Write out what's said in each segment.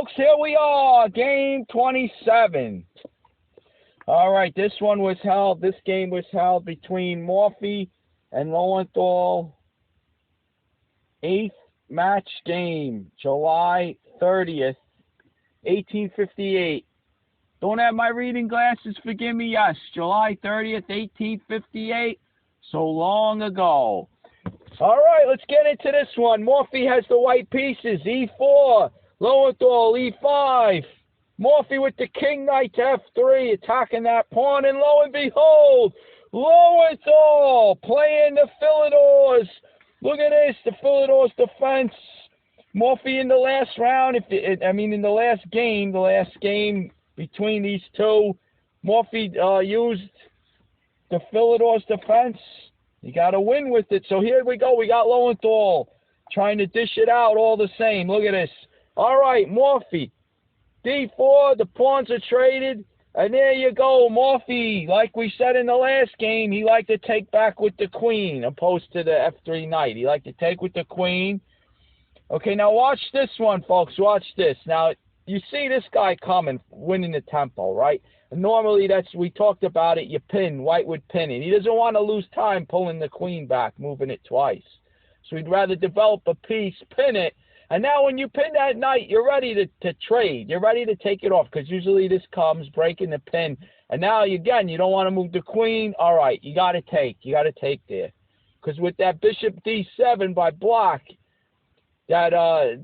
folks, here we are, game 27. All right, this game was held between Morphy and Lowenthal. 8th match game, July 30th, 1858. Don't have my reading glasses, forgive me, yes, July 30th, 1858, so long ago. All right, let's get into this one. Morphy has the white pieces, E4, Lowenthal, E5. Morphy with the king knight to F3, attacking that pawn, and lo and behold, Lowenthal playing the Philidors. Look at this, the Philidors defense. Morphy in the last round, in the last game between these two, Morphy used the Philidors defense. You got to win with it. So here we go. We got Lowenthal trying to dish it out all the same. Look at this. All right, Morphy. D4, the pawns are traded. And there you go. Morphy, like we said in the last game, he liked to take back with the queen opposed to the F3 knight. He liked to take with the queen. Okay, now watch this one, folks. Watch this. Now, you see this guy coming, winning the tempo, right? Normally, we talked about it, you pin, white would pin it. He doesn't want to lose time pulling the queen back, moving it twice. So he'd rather develop a piece, pin it, and now when you pin that knight, you're ready to trade. You're ready to take it off, because usually this comes, breaking the pin. And now, again, you don't want to move the queen. All right, you got to take. You got to take there. Because with that bishop D7 by block, that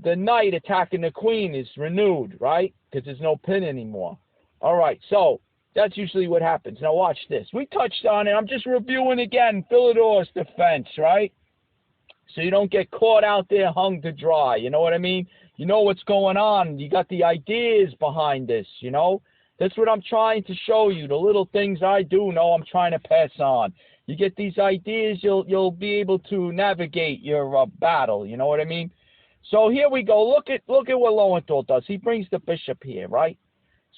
the knight attacking the queen is renewed, right? Because there's no pin anymore. All right, so that's usually what happens. Now watch this. We touched on it. I'm just reviewing again Philidors defense, right? So you don't get caught out there hung to dry. You know what I mean? You know what's going on. You got the ideas behind this, you know? That's what I'm trying to show you. The little things I do know I'm trying to pass on. You get these ideas, you'll be able to navigate your battle. You know what I mean? So here we go. Look at what Lowenthal does. He brings the bishop here, right?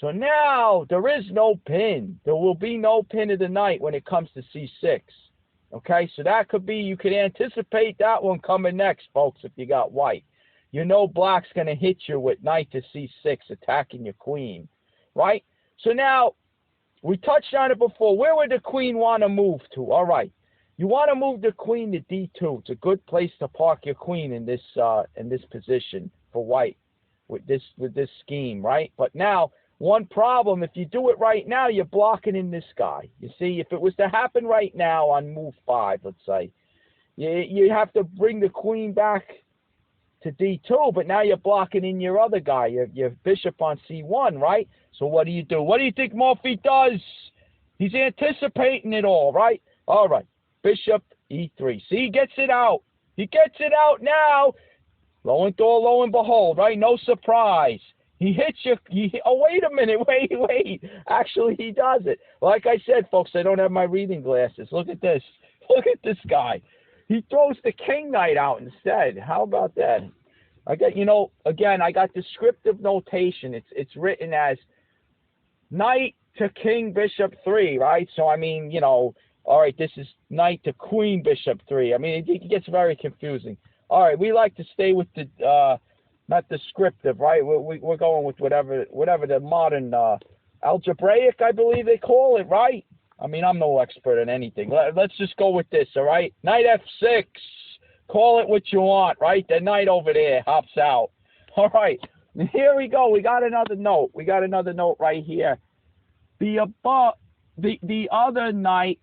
So now there is no pin. There will be no pin of the knight when it comes to C6. Okay, so that could be, you could anticipate that one coming next, folks, if you got white. You know black's going to hit you with knight to C6, attacking your queen, right? So now, we touched on it before. Where would the queen want to move to? All right. You want to move the queen to D2. It's a good place to park your queen in this position for white with this scheme, right? But now, one problem, if you do it right now, you're blocking in this guy. You see, if it was to happen right now on move 5, let's say, you have to bring the queen back to D2, but now you're blocking in your other guy, your bishop on C1, right? So what do you do? What do you think Morphy does? He's anticipating it all, right? All right, bishop E3. See, he gets it out. He gets it out now. Lowenthal, lo and behold, right? No surprise. He hits you. Oh, wait a minute. Wait. Actually, he does it. Like I said, folks, I don't have my reading glasses. Look at this. Look at this guy. He throws the king knight out instead. How about that? I got, again, I got descriptive notation. It's written as knight to king bishop 3, right? So, I mean, all right, this is knight to queen bishop 3. I mean, it gets very confusing. All right, we like to stay with the... not descriptive, right? We're going with whatever the modern algebraic, I believe they call it, right? I mean, I'm no expert in anything. Let's just go with this, all right? Knight F6. Call it what you want, right? The knight over there hops out. All right. Here we go. We got another note. We got another note right here. The other knight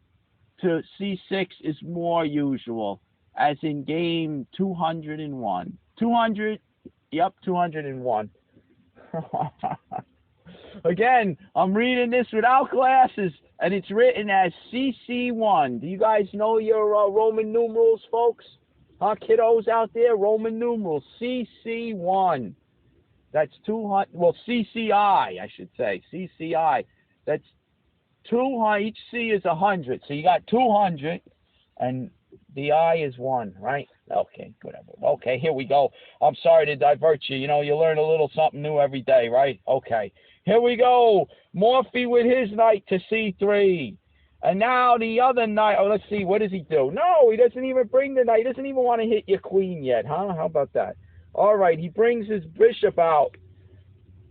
to C6 is more usual, as in game 201. 200. Yep, 201. Again, I'm reading this without glasses, and it's written as CC1. Do you guys know your Roman numerals, folks? Huh, kiddos out there? Roman numerals, CC1. That's 200, well, CCI, I should say. CCI. That's 200, each C is 100. So you got 200, and the I is 1, right? Okay, whatever. Okay, here we go. I'm sorry to divert you. You learn a little something new every day, right? Okay, here we go. Morphy with his knight to C3. And now the other knight, let's see, what does he do? No, he doesn't even bring the knight. He doesn't even want to hit your queen yet, huh? How about that? All right, he brings his bishop out.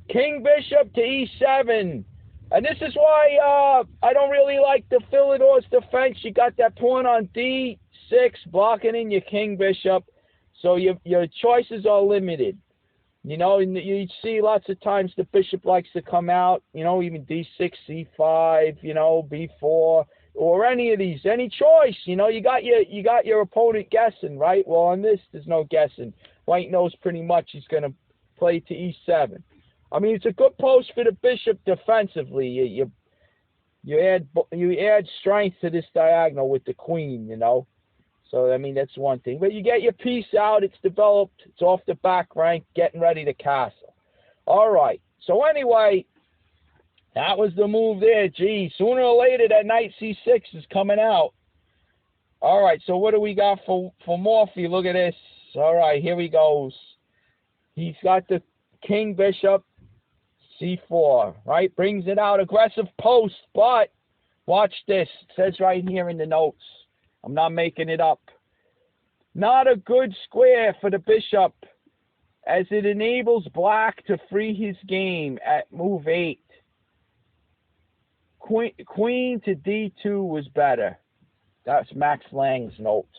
King bishop to e7. And this is why I don't really like the Philidor's defense. You got that pawn on d6 blocking in your king bishop. So your choices are limited. You know, you see lots of times the bishop likes to come out, you know, even d6, c5, you know, b4, or any of these, any choice. You know, you got your opponent guessing, right? Well, on this, there's no guessing. White knows pretty much he's going to play to e7. I mean, it's a good post for the bishop defensively. You add strength to this diagonal with the queen, you know. So, I mean, that's one thing. But you get your piece out. It's developed. It's off the back rank, getting ready to castle. All right. So, anyway, that was the move there. Gee, sooner or later, that knight c6 is coming out. All right. So, what do we got for Morphy? Look at this. All right. Here he goes. He's got the king bishop c4, right? Brings it out. Aggressive post. But watch this. It says right here in the notes. I'm not making it up. Not a good square for the bishop, as it enables black to free his game at move 8. Queen to d2 was better. That's Max Lang's notes.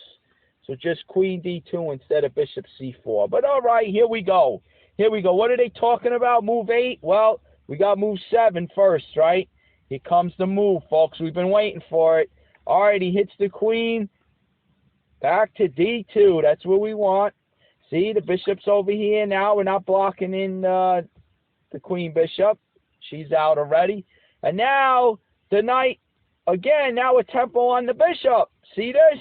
So just queen d2 instead of bishop c4. But all right, here we go. Here we go. What are they talking about? Move 8? Well, we got move 7 first, right? Here comes the move, folks. We've been waiting for it. All right, he hits the queen. Back to d2. That's what we want. See, the bishop's over here now. We're not blocking in the queen bishop. She's out already. And now the knight, again, now a tempo on the bishop. See this?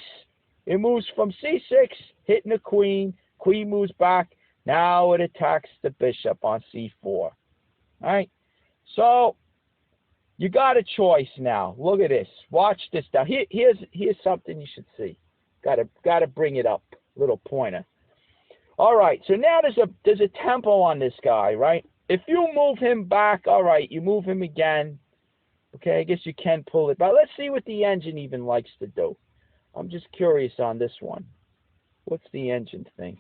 It moves from c6, hitting the queen. Queen moves back. Now it attacks the bishop on c4. All right? So you got a choice now. Look at this. Watch this now. Here's something you should see. Got to bring it up. Little pointer. All right. So now there's a tempo on this guy, right? If you move him back, all right, you move him again. Okay, I guess you can pull it. But let's see what the engine even likes to do. I'm just curious on this one. What's the engine think?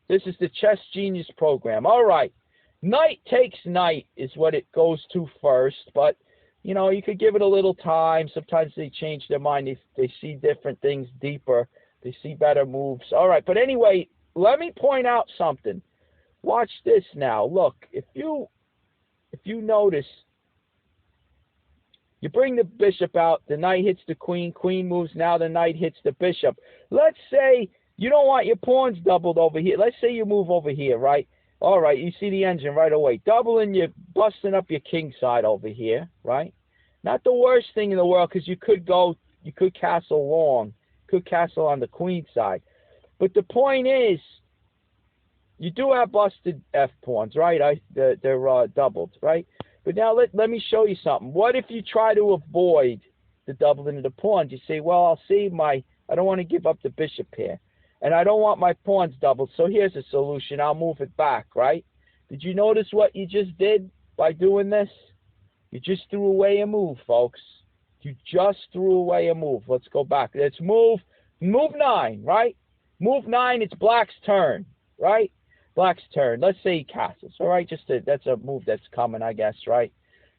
This is the Chess Genius program. All right. Knight takes knight is what it goes to first, but, you know, you could give it a little time. Sometimes they change their mind. They see different things deeper. They see better moves. All right, but anyway, let me point out something. Watch this now. Look, if you notice, you bring the bishop out, the knight hits the queen, queen moves, now the knight hits the bishop. Let's say you don't want your pawns doubled over here. Let's say you move over here, right? All right, you see the engine right away. Doubling, you're busting up your king side over here, right? Not the worst thing in the world, because you could castle long. Could castle on the queen side. But the point is, you do have busted f-pawns, right? They're doubled, right? But now let me show you something. What if you try to avoid the doubling of the pawns? You say, well, I'll save I don't want to give up the bishop here. And I don't want my pawns doubled, so here's a solution. I'll move it back, right? Did you notice what you just did by doing this? You just threw away a move, folks. You just threw away a move. Let's go back. Let's move 9, right? Move 9, it's black's turn, right? Black's turn. Let's say he castles, all right? That's a move that's coming, I guess, right?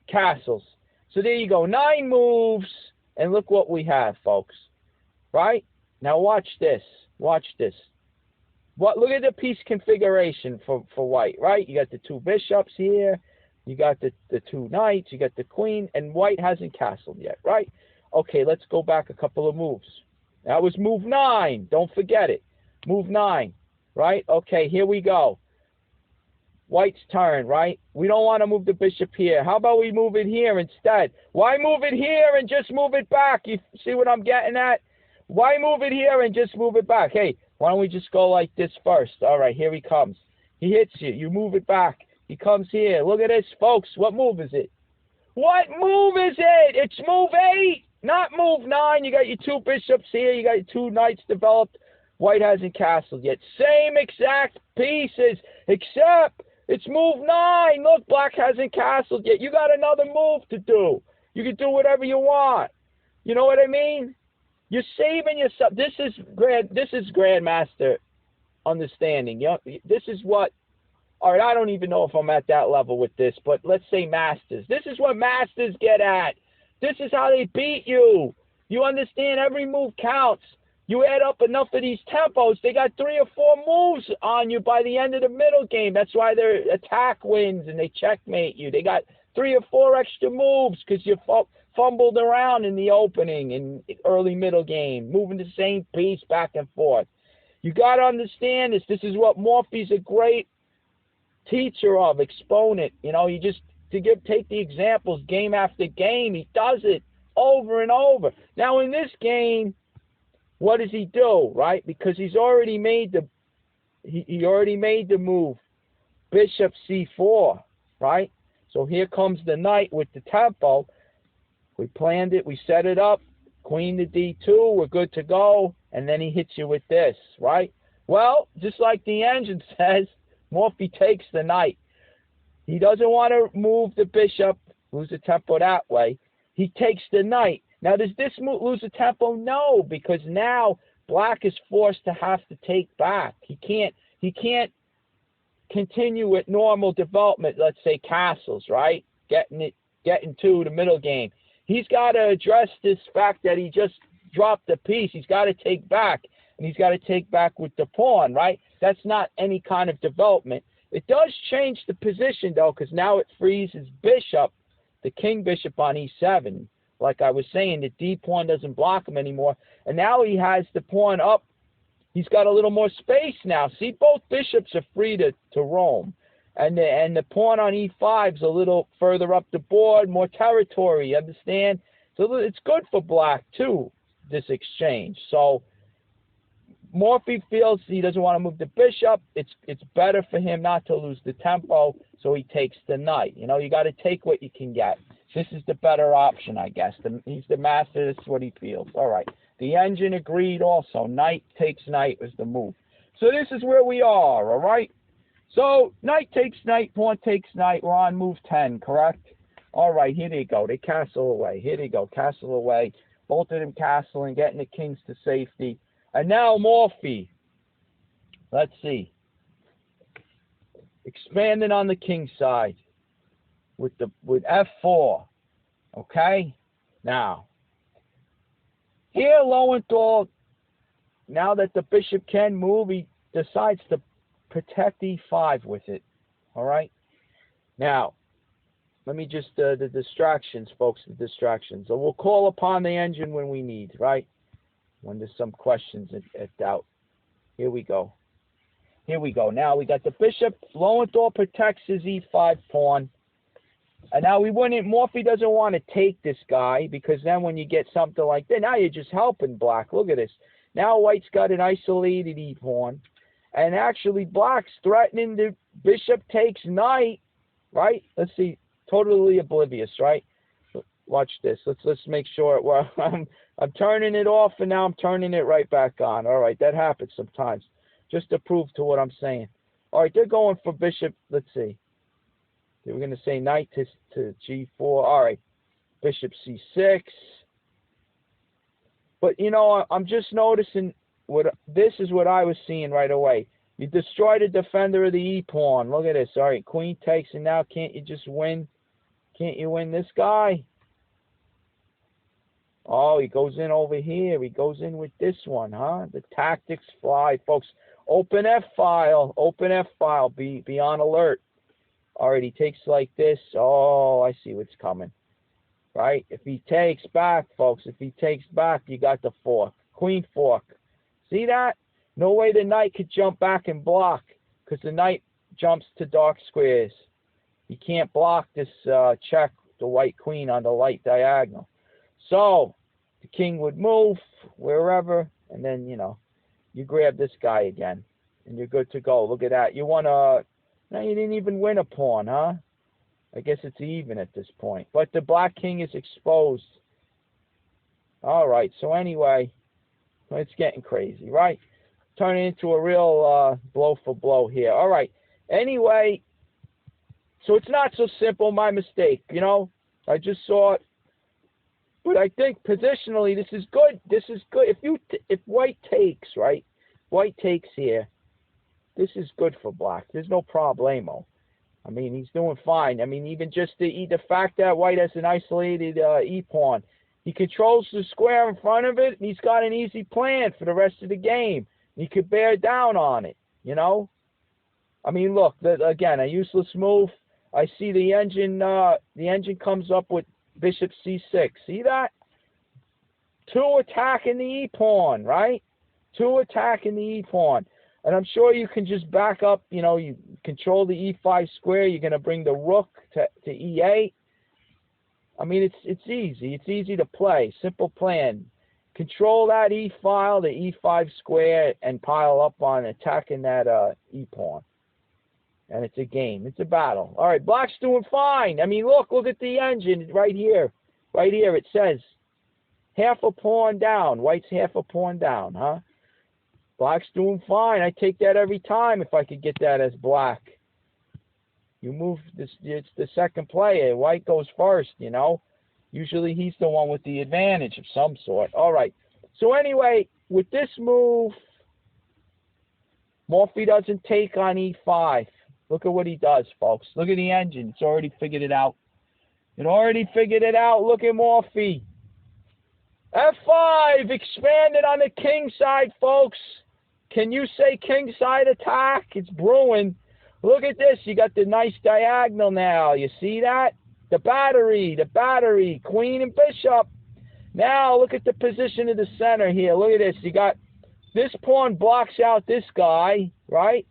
Castles. So there you go. 9 moves, and look what we have, folks, right? Now watch this. Watch this. Look at the piece configuration for white, right? You got the 2 bishops here. You got the 2 knights. You got the queen. And white hasn't castled yet, right? Okay, let's go back a couple of moves. That was move 9. Don't forget it. Move 9, right? Okay, here we go. White's turn, right? We don't want to move the bishop here. How about we move it here instead? Why move it here and just move it back? You see what I'm getting at? Why move it here and just move it back? Hey, why don't we just go like this first? All right, here he comes. He hits you. You move it back. He comes here. Look at this, folks. What move is it? What move is it? It's move 8, not move 9. You got your 2 bishops here. You got your 2 knights developed. White hasn't castled yet. Same exact pieces, except it's move 9. Look, black hasn't castled yet. You got another move to do. You can do whatever you want. You know what I mean? You're saving yourself. This is grandmaster understanding. You know, this is what All right, I don't even know if I'm at that level with this, but let's say masters. This is what masters get at. This is how they beat you. You understand? Every move counts. You add up enough of these tempos, they got 3 or 4 moves on you by the end of the middle game. That's why their attack wins and they checkmate you. They got 3 or 4 extra moves because you fumbled around in the opening and early middle game, moving the same piece back and forth. You got to understand this. This is what Morphy's a great teacher of, exponent. You know, you just take the examples game after game. He does it over and over. Now in this game, what does he do, right? Because he's already made the he already made the move, bishop c4, right? So here comes the knight with the tempo. We planned it, we set it up, queen to d2, we're good to go, and then he hits you with this, right? Well, just like the engine says, Morphy takes the knight. He doesn't want to move the bishop, lose the tempo that way. He takes the knight. Now, does this move lose the tempo? No, because now black is forced to have to take back. He can't continue with normal development, let's say castles, right? Getting to the middle game. He's got to address this fact that he just dropped a piece. He's got to take back, and he's got to take back with the pawn, right? That's not any kind of development. It does change the position, though, because now it frees his bishop, the king bishop on e7. Like I was saying, the d pawn doesn't block him anymore. And now he has the pawn up. He's got a little more space now. See, both bishops are free to roam. And the pawn on e5 is a little further up the board, more territory, you understand? So it's good for black, too, this exchange. So Morphy feels he doesn't want to move the bishop. It's better for him not to lose the tempo, so he takes the knight. You know, you got to take what you can get. This is the better option, I guess. He's the master. This is what he feels. All right. The engine agreed also. Knight takes knight was the move. So this is where we are, all right? So knight takes knight, pawn takes knight. We're on move 10, correct? All right, here they go. They castle away. Here they go, castle away. Both of them castling, getting the kings to safety. And now Morphy. Let's see. Expanding on the king side with f4. Okay? Now, here Lowenthal, now that the bishop can move, he decides to protect e5 with it. All right? Now, let me just, the distractions, folks, the distractions. So we'll call upon the engine when we need, right? When there's some questions at doubt. Here we go. Here we go. Now we got the bishop. Lowenthal protects his e5 pawn. And now Morphy doesn't want to take this guy, because then when you get something like that, now you're just helping black. Look at this. Now white's got an isolated e-pawn. And actually black's threatening the bishop takes knight, right? Let's see. Totally oblivious, right? Watch this. Let's make sure. Well, I'm turning it off, and now I'm turning it right back on. All right, that happens sometimes. Just to prove to what I'm saying. All right, they're going for bishop. Let's see. They were going to say knight to g4. All right, bishop c6. But, you know, I'm just noticing this is what I was seeing right away. You destroy the defender of the e-pawn. Look at this. All right, queen takes, and now can't you just win? Can't you win this guy? Oh, he goes in over here. He goes in with this one, huh? The tactics fly, folks. Open F-file. Open F-file. Be on alert. All right, he takes like this. Oh, I see what's coming. Right? If he takes back, folks, if he takes back, you got the fork. Queen fork. See that? No way the knight could jump back and block, because the knight jumps to dark squares. He can't block this check, the white queen on the light diagonal. So the king would move wherever, and then, you know, you grab this guy again, and you're good to go. Look at that. You won no, you didn't even win a pawn, huh? I guess it's even at this point. But the black king is exposed. All right, so anyway, it's getting crazy, right? Turning into a real blow for blow here. All right, anyway, so it's not so simple, my mistake, you know? I just saw it. But I think positionally this is good. This is good. If white takes, right? White takes here. this is good for black. There's no problemo. I mean, he's doing fine. I mean, even just the fact that white has an isolated e-pawn. He controls the square in front of it, and he's got an easy plan for the rest of the game. He could bear down on it, you know? I mean, look, again, a useless move. I see the engine comes up with bishop c6. See that? 2 attacking the e-pawn, right? 2 attacking the e-pawn. And I'm sure you can just back up, you know, you control the e5 square. You're going to bring the rook to e8. I mean, it's easy. It's easy to play. Simple plan. Control that e-file, the e5 square, and pile up on attacking that e-pawn. And it's a game. It's a battle. All right, black's doing fine. I mean, look at the engine right here. Right here it says half a pawn down. White's half a pawn down, huh? Black's doing fine. I take that every time if I could get that as black. You move this, it's the second player. White goes first, you know. Usually he's the one with the advantage of some sort. All right. So anyway, with this move, Morphy doesn't take on e5. Look at what he does, folks. Look at the engine. It's already figured it out. It already figured it out. Look at Morphy. F5, expanded on the king side, folks. Can you say king side attack? It's brewing. Look at this. You got the nice diagonal now. You see that? The battery, queen and bishop. Now look at the position of the center here. Look at this. You got this pawn blocks out this guy, right?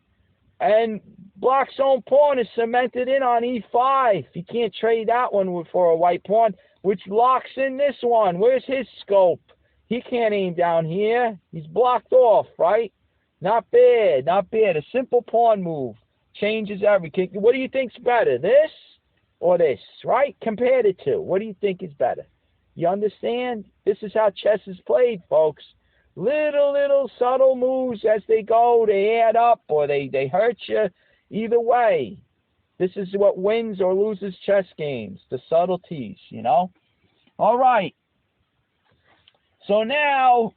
And black's own pawn is cemented in on e5. You can't trade that one for a white pawn, which locks in this one. Where's his scope? He can't aim down here. He's blocked off, right? Not bad, not bad. A simple pawn move changes everything. What do you think's better, this or this, right? Compare the two. What do you think is better? You understand? This is how chess is played, folks. Little subtle moves as they go. They add up or they hurt you. Either way, this is what wins or loses chess games. The subtleties, you know? All right. So now,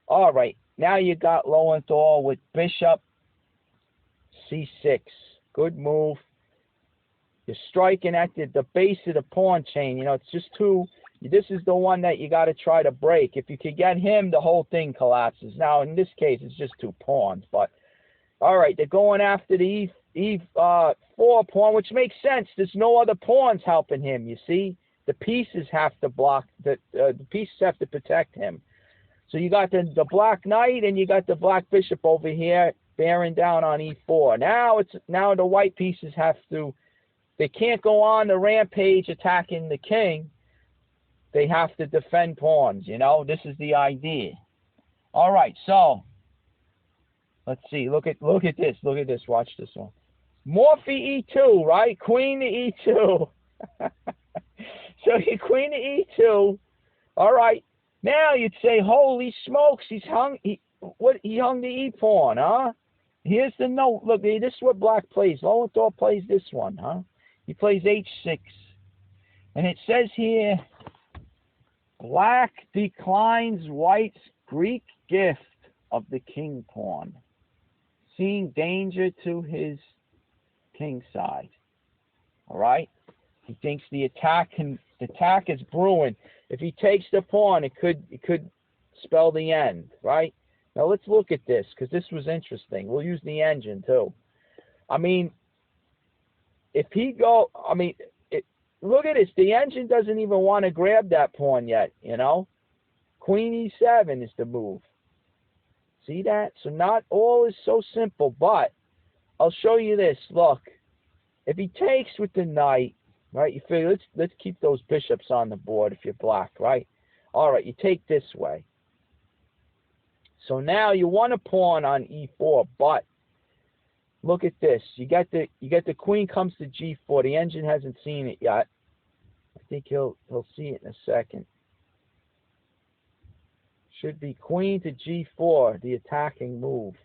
all right. Now you got Lowenthal with bishop c6. Good move. You're striking at the base of the pawn chain. You know, it's just too... This is the one that you got to try to break. If you could get him, the whole thing collapses. Now, in this case, it's just 2 pawns. But, all right, they're going after the e4 pawn, which makes sense. There's no other pawns helping him, you see. The pieces have to block, the pieces have to protect him. So you got the black knight and you got the black bishop over here bearing down on e4. Now the white pieces have to, they can't go on the rampage attacking the king. They have to defend pawns, you know. This is the idea. All right, so let's see. Look at this. Look at this. Watch this one. Morphy e2, right? Queen to e2. So you queen to e2. All right. Now you'd say, holy smokes, he hung the e pawn, huh? Here's the note. Look, this is what black plays. Lowenthal plays this one, huh? He plays h6. And it says here, black declines white's Greek gift of the king pawn, seeing danger to his king side. All right? He thinks the attack is brewing. If he takes the pawn, it could spell the end, right? Now let's look at this, because this was interesting. We'll use the engine too. I mean, if he look at this. The engine doesn't even want to grab that pawn yet, you know? Queen e7 is the move. See that? So not all is so simple, but I'll show you this. Look, if he takes with the knight, right, you figure, let's keep those bishops on the board if you're black, right? All right, you take this way. So now you want a pawn on e4, but look at this. You get the queen comes to g4. The engine hasn't seen it yet. I think he'll see it in a second. Should be queen to g4, the attacking move.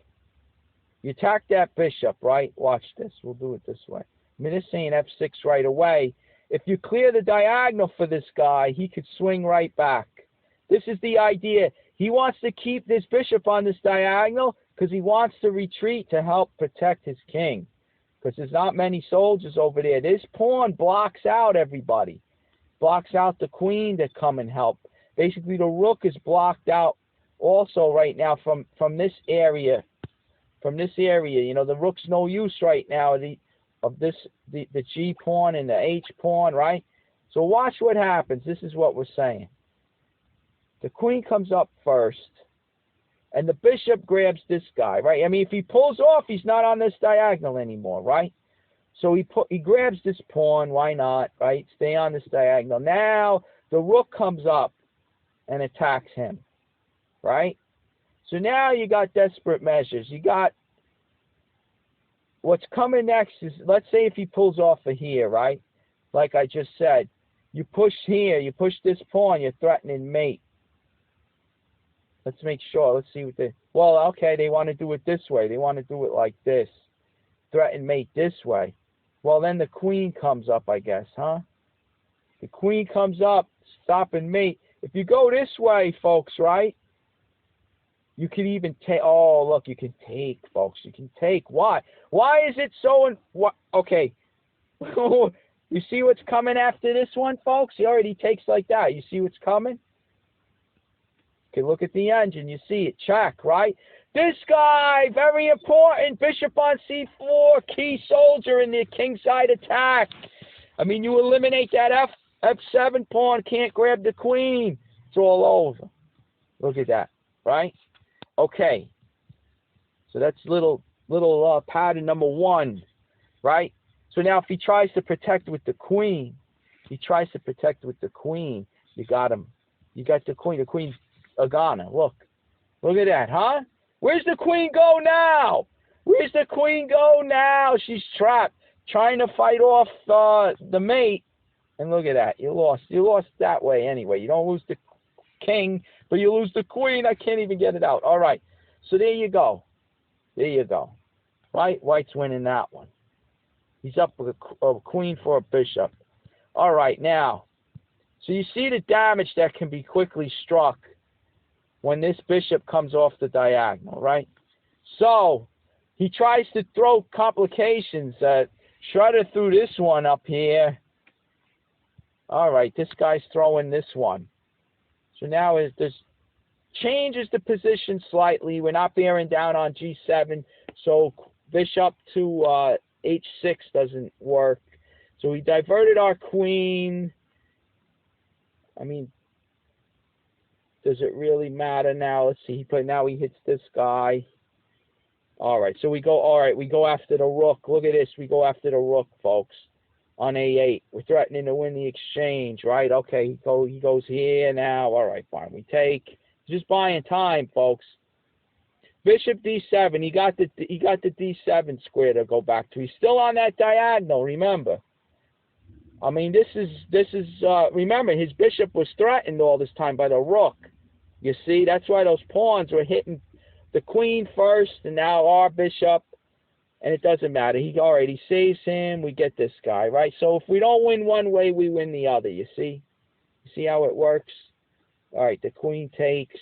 You attack that bishop, right? Watch this. We'll do it this way. I mean, this ain't f6 right away. If you clear the diagonal for this guy, he could swing right back. This is the idea. He wants to keep this bishop on this diagonal because he wants to retreat to help protect his king. Because there's not many soldiers over there. This pawn blocks out everybody. Blocks out the queen to come and help. Basically, the rook is blocked out also right now from this area. From this area, you know, the rook's no use right now. The G pawn and the H pawn, right? So watch what happens. This is what we're saying. The queen comes up first, and the bishop grabs this guy, right? I mean, if he pulls off, he's not on this diagonal anymore, right? So he grabs this pawn. Why not, right? Stay on this diagonal. Now the rook comes up and attacks him, right? So now you got desperate measures. You got what's coming next is, let's say if he pulls off of here, right? Like I just said, you push here, you push this pawn, you're threatening mate. Let's make sure. Let's see what they... Well, okay, they want to do it this way. They want to do it like this. Threaten mate this way. Well, then the queen comes up, I guess, huh? The queen comes up, stopping mate. If you go this way, folks, right? You can even take... Oh, look, you can take, folks. You can take. Why? Why is it so... Okay. You see what's coming after this one, folks? He already takes like that. You see what's coming? Okay, look at the engine. You see it. Check, right? This guy, very important. Bishop on c4, key soldier in the kingside attack. I mean, you eliminate that f7 pawn, can't grab the queen. It's all over. Look at that, right? Okay. So that's little pattern number 1, right? So now if he tries to protect with the queen, you got him. You got the queen. The queen's Agana. Look at that, huh? Where's the queen go now? Where's the queen go now? She's trapped, trying to fight off the mate. And look at that. You lost. You lost that way anyway. You don't lose the king, but you lose the queen. I can't even get it out. All right. So there you go. There you go. Right? White's winning that one. He's up with a queen for a bishop. All right. Now, so you see the damage that can be quickly struck when this bishop comes off the diagonal, right? So he tries to throw complications. Shredder threw this one up here. All right, this guy's throwing this one. So now this changes the position slightly. We're not bearing down on G7, so bishop to H6 doesn't work. So we diverted our queen. I mean, does it really matter now? Let's see. Now he hits this guy. All right. So we go. All right. We go after the rook. Look at this. We go after the rook, folks. On A8. We're threatening to win the exchange, right? Okay. He goes here now. All right. Fine. We take. Just buying time, folks. Bishop D7. He got the D7 square to go back to. He's still on that diagonal. Remember. I mean, this is remember, his bishop was threatened all this time by the rook. You see, that's why those pawns were hitting the queen first, and now our bishop, and it doesn't matter. He saves him. We get this guy, right? So if we don't win one way, we win the other. You see? You see how it works? All right, the queen takes.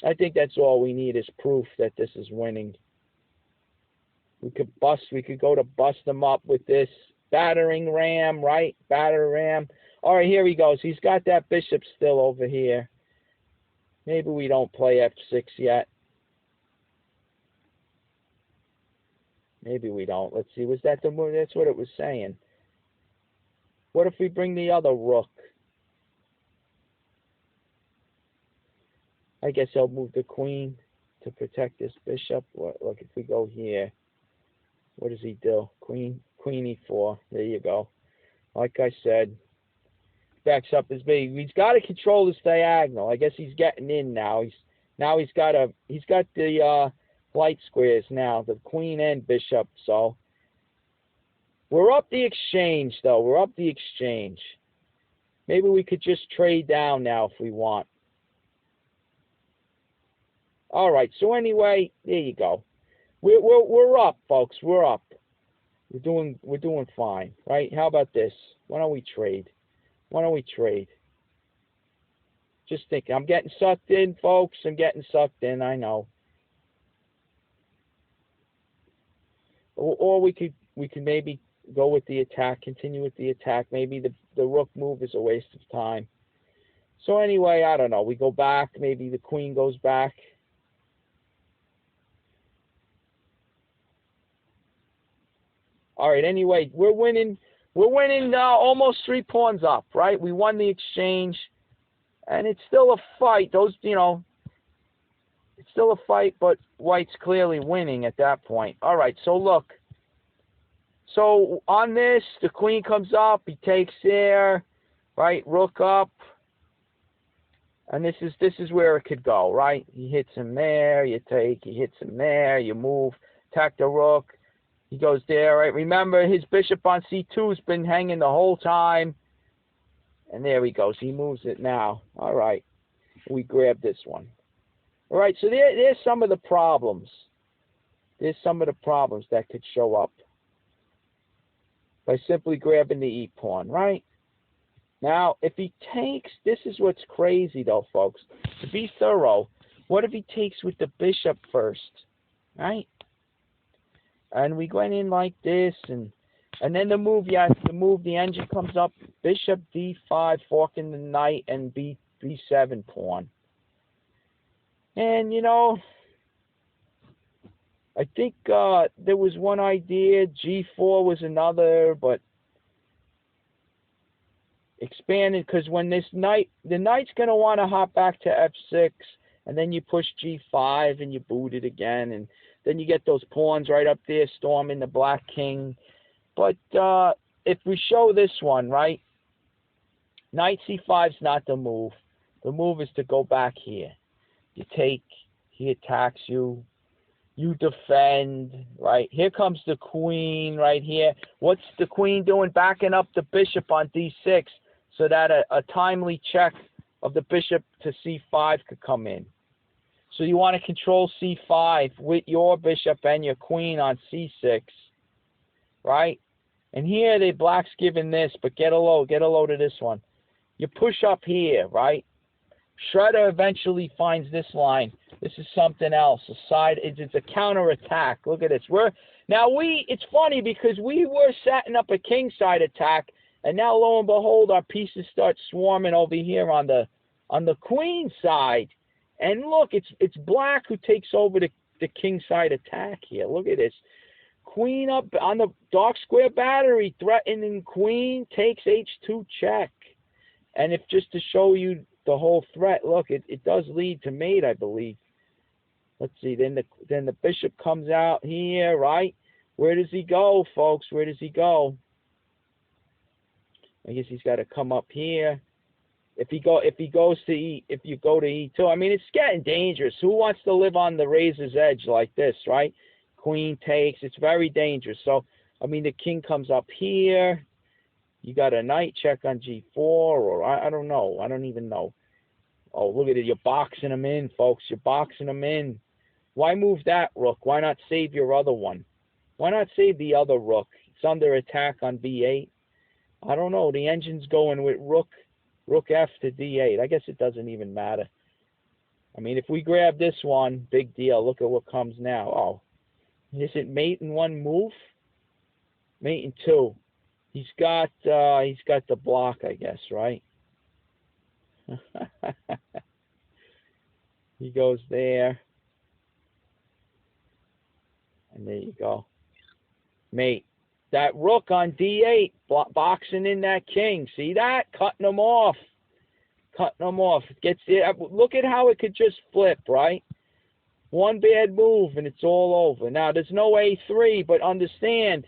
I think that's all we need is proof that this is winning. We could go to bust them up with this battering ram, right? Batter ram. All right, here he goes. He's got that bishop still over here. Maybe we don't play F6 yet. Maybe we don't. Let's see. Was that the move? That's what it was saying. What if we bring the other rook? I guess I'll move the queen to protect this bishop. Look, if we go here, what does he do? Queen E4. There you go. Like I said, backs up his big. He's got to control this diagonal. I guess he's getting in now. He's got the light squares now, the queen and bishop. So we're up the exchange, though. We're up the exchange. Maybe we could just trade down now if we want. All right. So anyway, there you go. We're up, folks. We're up. We're doing fine, right? How about this? Why don't we trade? Just thinking. I'm getting sucked in, folks. I'm getting sucked in. I know. or we could maybe go with the attack, continue with the attack. Maybe the rook move is a waste of time. So anyway, I don't know. We go back. Maybe the queen goes back. All right. Anyway, we're winning. We're winning almost 3 pawns up, right? We won the exchange, and it's still a fight. Those, it's still a fight, but white's clearly winning at that point. All right. So look. So on this, the queen comes up. He takes there, right? Rook up. And this is where it could go, right? He hits him there, you take, he hits him there, you move, attack the rook. He goes there, right? Remember, his bishop on c2 has been hanging the whole time. And there he goes. He moves it now. All right. We grab this one. All right, so there's some of the problems. There's some of the problems that could show up by simply grabbing the e-pawn, right? Now, if he takes, this is what's crazy though, folks. To be thorough, what if he takes with the bishop first, right? And we went in like this, and then the move, the engine comes up, bishop d5, forking the knight, and b7 pawn. And, I think there was one idea, g4 was another, but expanded, because when the knight's going to want to hop back to f6, and then you push g5 and you boot it again, and then you get those pawns right up there storming the black king. But if we show this one, right, knight c5 is not the move. The move is to go back here. You take, he attacks you, you defend, right? Here comes the queen right here. What's the queen doing? Backing up the bishop on d6, so that a timely check of the bishop to c5 could come in. So you want to control c5 with your bishop and your queen on c6, right? And here the black's given this, but get a load of this one. You push up here, right? Shredder eventually finds this line. This is something else. A side, it's a counterattack. Look at this. It's funny because we were setting up a king side attack, and now lo and behold, our pieces start swarming over here on the queen side. And look, it's black who takes over the king side attack here. Look at this. Queen up on the dark square battery, threatening queen, takes h2 check. And if just to show you the whole threat, look, it does lead to mate, I believe. Let's see, then the bishop comes out here, right? Where does he go, folks? Where does he go? I guess he's got to come up here. If you go to e2, I mean, it's getting dangerous. Who wants to live on the razor's edge like this, right? Queen takes. It's very dangerous. So, I mean, the king comes up here. You got a knight check on g4, or I don't know. I don't even know. Oh, look at it. You're boxing him in, folks. You're boxing him in. Why move that rook? Why not save your other one? Why not save the other rook? It's under attack on b8. I don't know. The engine's going with rook f to d8. I guess it doesn't even matter. I mean, if we grab this one, big deal. Look at what comes now. Oh, is it mate in one move? Mate in two. He's got the block, I guess, right? He goes there. And there you go. Mate. That rook on d8, boxing in that king. See that? Cutting them off. Cutting them off. Look at how it could just flip, right? One bad move and it's all over. Now, there's no a3, but understand.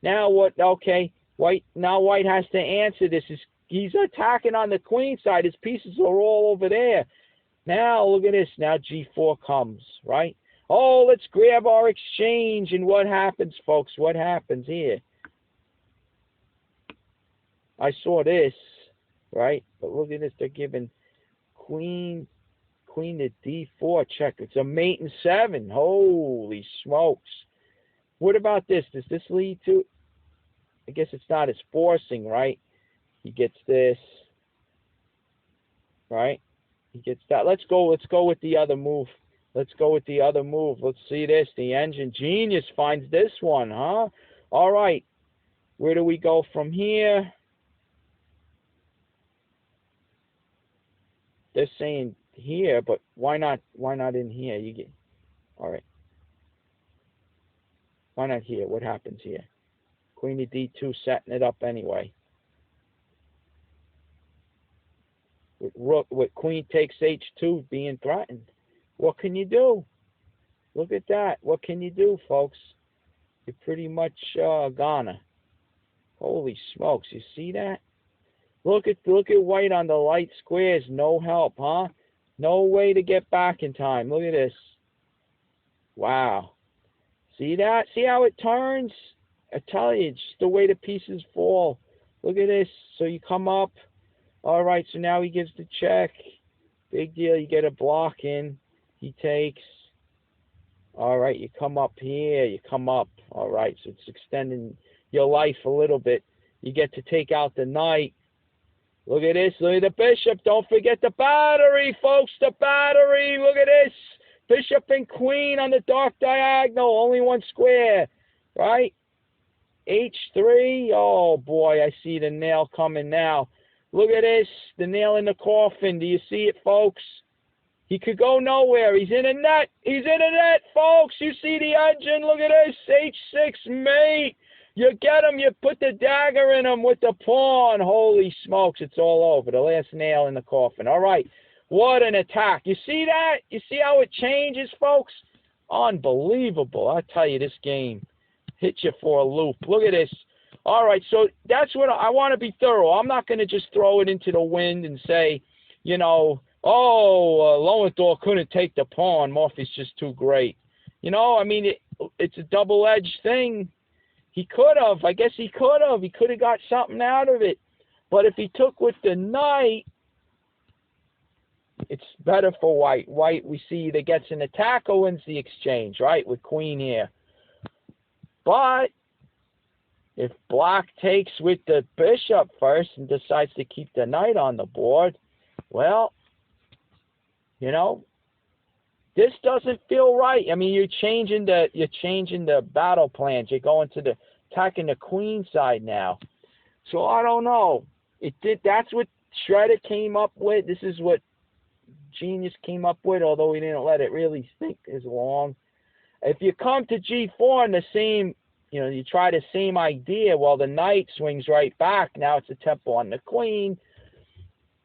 Now what? Okay, white has to answer this. He's attacking on the queen side. His pieces are all over there. Now, look at this. Now g4 comes, right? Oh, let's grab our exchange. And what happens, folks? What happens here? I saw this, right? But look at this. They're giving queen to d4 check. It's a mate in 7. Holy smokes. What about this? Does this lead to... I guess it's not. It's forcing, right? He gets this, right? He gets that. Let's go with the other move. Let's go with the other move. Let's see this. The engine genius finds this one, huh? All right. Where do we go from here? They're saying here, but why not in here? You get all right. Why not here? What happens here? Queen to D2, setting it up anyway. With Queen takes H2 being threatened. What can you do? Look at that. What can you do, folks? You're pretty much gonna. Holy smokes! You see that? Look at white on the light squares. No help, huh? No way to get back in time. Look at this. Wow. See that? See how it turns? I tell you, it's just the way the pieces fall. Look at this. So you come up. All right, so now he gives the check. Big deal. You get a block in. He takes. All right, you come up here. You come up. All right, so it's extending your life a little bit. You get to take out the knight. Look at this. Look at the bishop. Don't forget the battery, folks. The battery. Look at this. Bishop and queen on the dark diagonal. Only one square, right? H3. Oh, boy, I see the nail coming now. Look at this. The nail in the coffin. Do you see it, folks? He could go nowhere. He's in a net. He's in a net, folks. You see the engine. Look at this. H6, mate. You get him. You put the dagger in him with the pawn. Holy smokes. It's all over. The last nail in the coffin. All right. What an attack. You see that? You see how it changes, folks? Unbelievable. I tell you, this game hit you for a loop. Look at this. All right, so that's what I want to be thorough. I'm not going to just throw it into the wind and say, you know, oh, Lowenthal couldn't take the pawn. Morphy's just too great. You know, I mean, it's a double-edged thing. He could have. I guess he could have. He could have got something out of it. But if he took with the knight, it's better for white. White, we see either gets an attack or wins the exchange, right, with queen here. But if black takes with the bishop first and decides to keep the knight on the board, well, you know, this doesn't feel right. I mean, you're changing the battle plans. You're going to the attacking the queen side now. So I don't know. That's what Shredder came up with. This is what Genius came up with, although he didn't let it really think as long. If you come to G4 and the same, you know, you try the same idea, well, the knight swings right back. Now it's a tempo on the queen.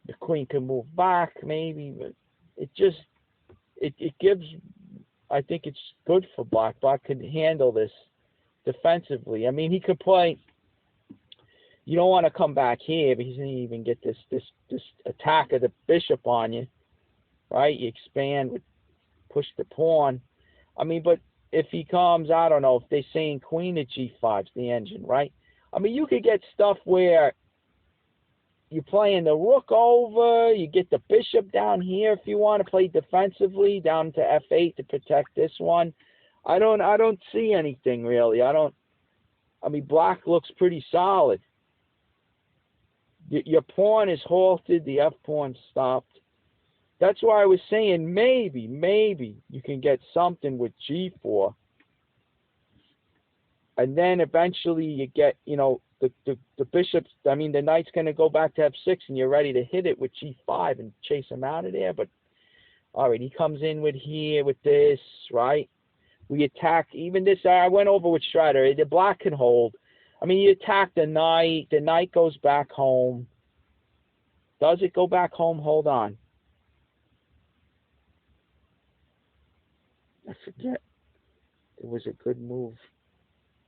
The queen can move back maybe, but it just, it gives, I think it's good for black. Black could handle this defensively. I mean, he could play, you don't want to come back here because you didn't even get this attack of the bishop on you, right? You expand, push the pawn. I mean, but if he comes, I don't know, if they're saying queen at G5's the engine, right? I mean, you could get stuff where you're playing the rook over, you get the bishop down here if you want to play defensively, down to F8 to protect this one. I don't see anything really. I mean, black looks pretty solid. Your pawn is halted, the F pawn stopped. That's why I was saying maybe you can get something with G4. And then eventually you get, you know, the bishop's, I mean, the knight's going to go back to F6 and you're ready to hit it with G5 and chase him out of there. But, all right, he comes in with here with this, right? We attack, even this, I went over with Strider. The black can hold. I mean, you attack the knight goes back home. Does it go back home? Hold on. I forget. It was a good move.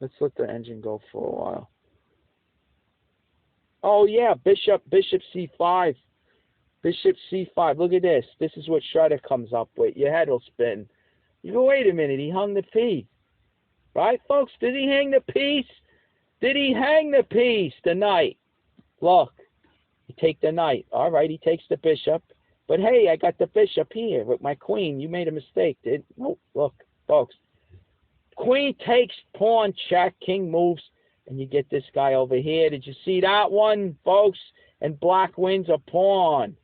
Let's let the engine go for a while. Oh, yeah, bishop C5. Bishop C5. Look at this. This is what Shredder comes up with. Your head will spin. You go, wait a minute. He hung the piece. Right, folks? Did he hang the piece? Did he hang the piece? The knight. Look. You take the knight. All right, he takes the bishop. But, hey, I got the bishop here with my queen. You made a mistake, did? Oh, look, folks. Queen takes, pawn check, king moves, and you get this guy over here. Did you see that one, folks? And black wins a pawn.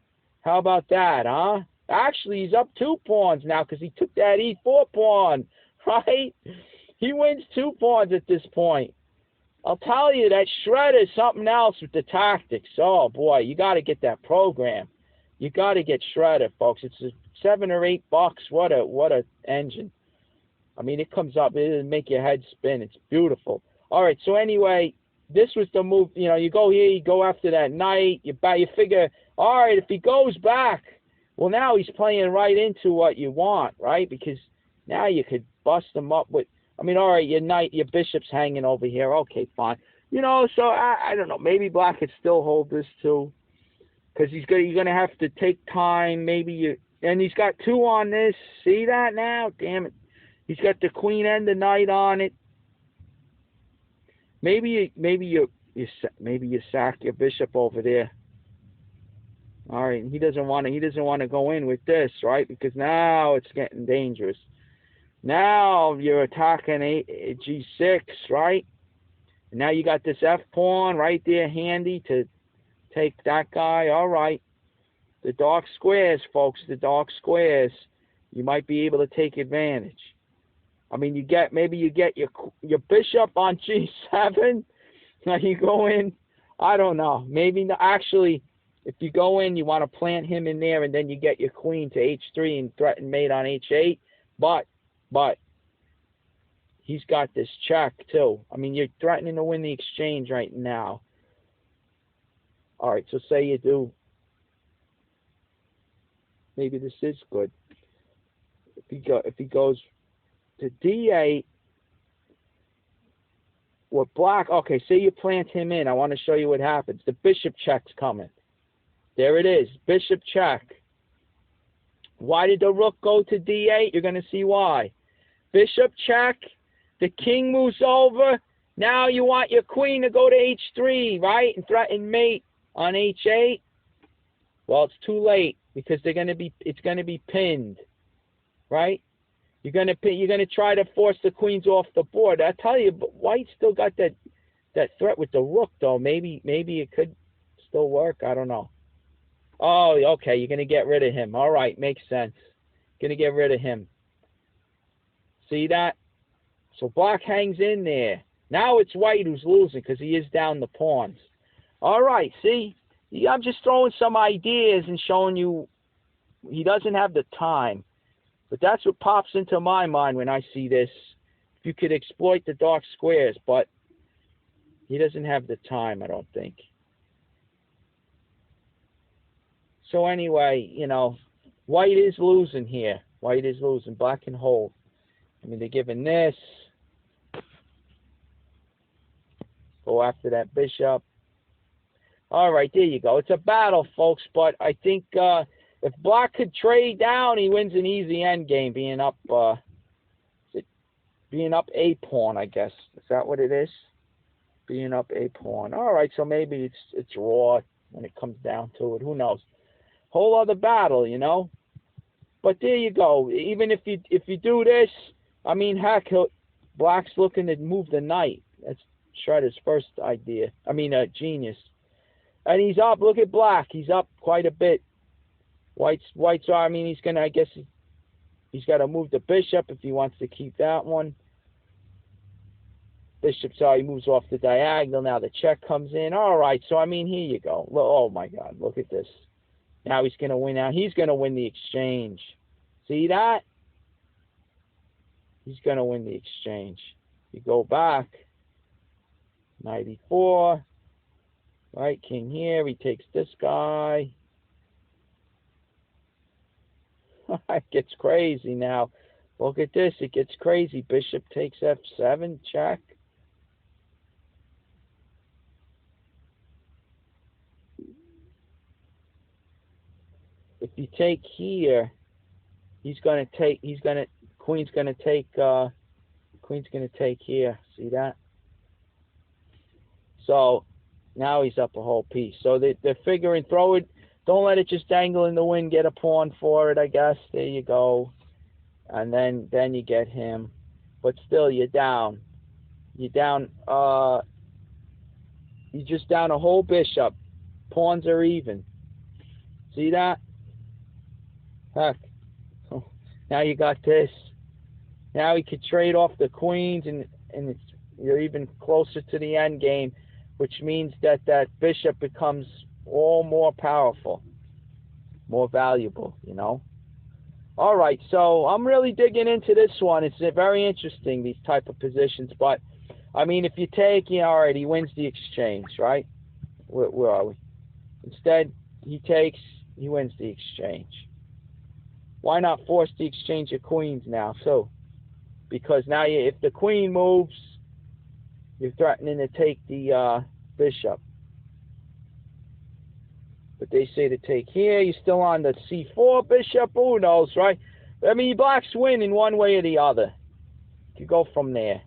How about that, huh? Actually, he's up 2 pawns now because he took that E4 pawn, right? He wins 2 pawns at this point. I'll tell you, that shredder is something else with the tactics. Oh, boy, you got to get that program. You got to get shredder, folks. It's $7 or $8. What a engine. I mean, it comes up. It'll make your head spin. It's beautiful. All right, so anyway, this was the move. You know, you go here, you go after that knight. You figure, all right, if he goes back, well, now he's playing right into what you want, right? Because now you could bust him up with, I mean, all right, your bishop's hanging over here. Okay, fine. You know, so I don't know. Maybe black could still hold this too, because you're gonna have to take time. And he's got 2 on this. See that now? Damn it. He's got the queen and the knight on it. Maybe you sack your bishop over there. All right, he doesn't want to go in with this, right? Because now it's getting dangerous. Now you're attacking a G6, right? And now you got this F pawn right there handy to take that guy. All right. The dark squares, folks, the dark squares. You might be able to take advantage. I mean, maybe you get your bishop on G7. Now you go in. I don't know. Maybe actually, if you go in, you want to plant him in there, and then you get your queen to H3 and threaten mate on H8. But he's got this check too. I mean, you're threatening to win the exchange right now. All right, so say you do. Maybe this is good. If he goes to D8 with black, okay, say you plant him in. I want to show you what happens. The bishop check's coming. There it is, bishop check. Why did the rook go to D8? You're going to see why. Bishop check, the king moves over. Now you want your queen to go to H3, right? And threaten mate on H8. Well, it's too late because it's going to be pinned, right? You're going to try to force the queens off the board. I tell you, but white still got that threat with the rook though. Maybe it could still work. I don't know. Oh, okay. You're going to get rid of him. All right, makes sense. Going to get rid of him. See that? So black hangs in there. Now it's white who's losing because he is down the pawns. All right, see? I'm just throwing some ideas and showing you he doesn't have the time. But that's what pops into my mind when I see this. If you could exploit the dark squares, but he doesn't have the time, I don't think. So anyway, you know, white is losing here. White is losing. Black can hold. I mean, they're giving this. Go after that bishop. All right, there you go. It's a battle, folks, but I think if black could trade down, he wins an easy end game, being up a pawn, I guess. Is that what it is? Being up a pawn. All right, so maybe it's raw when it comes down to it. Who knows? Whole other battle, you know. But there you go. Even if you do this, I mean, heck, black's looking to move the knight. That's Shredder's first idea. I mean, genius. And he's up. Look at black. He's up quite a bit. White's. I mean, he's gonna. I guess he's got to move the bishop if he wants to keep that one. Bishop. So he moves off the diagonal. Now the check comes in. All right. So I mean, here you go. Oh my God. Look at this. Now he's gonna win. Now he's gonna win the exchange. See that? He's gonna win the exchange. You go back. 94. Right, king here. He takes this guy. It gets crazy now. Look at this. It gets crazy. Bishop takes F7. Check. If you take here, queen's gonna take here. See that? So now he's up a whole piece. So they're figuring, throw it, don't let it just dangle in the wind, get a pawn for it, I guess. There you go. And then you get him. But still, you're down. You're just down a whole bishop. Pawns are even. See that? Heck. Oh, now you got this. Now he could trade off the queens, and you're even closer to the end game, which means that that bishop becomes all more powerful, more valuable, you know. All right, so I'm really digging into this one. It's very interesting, these type of positions. But, I mean, if you take, you know, all right, he wins the exchange, right? Where are we? Instead, he takes, he wins the exchange. Why not force the exchange of queens now? So, because now if the queen moves, you're threatening to take the bishop. But they say to take here. You're still on the c4 bishop. Who knows, right? I mean, blacks win in one way or the other. You go from there.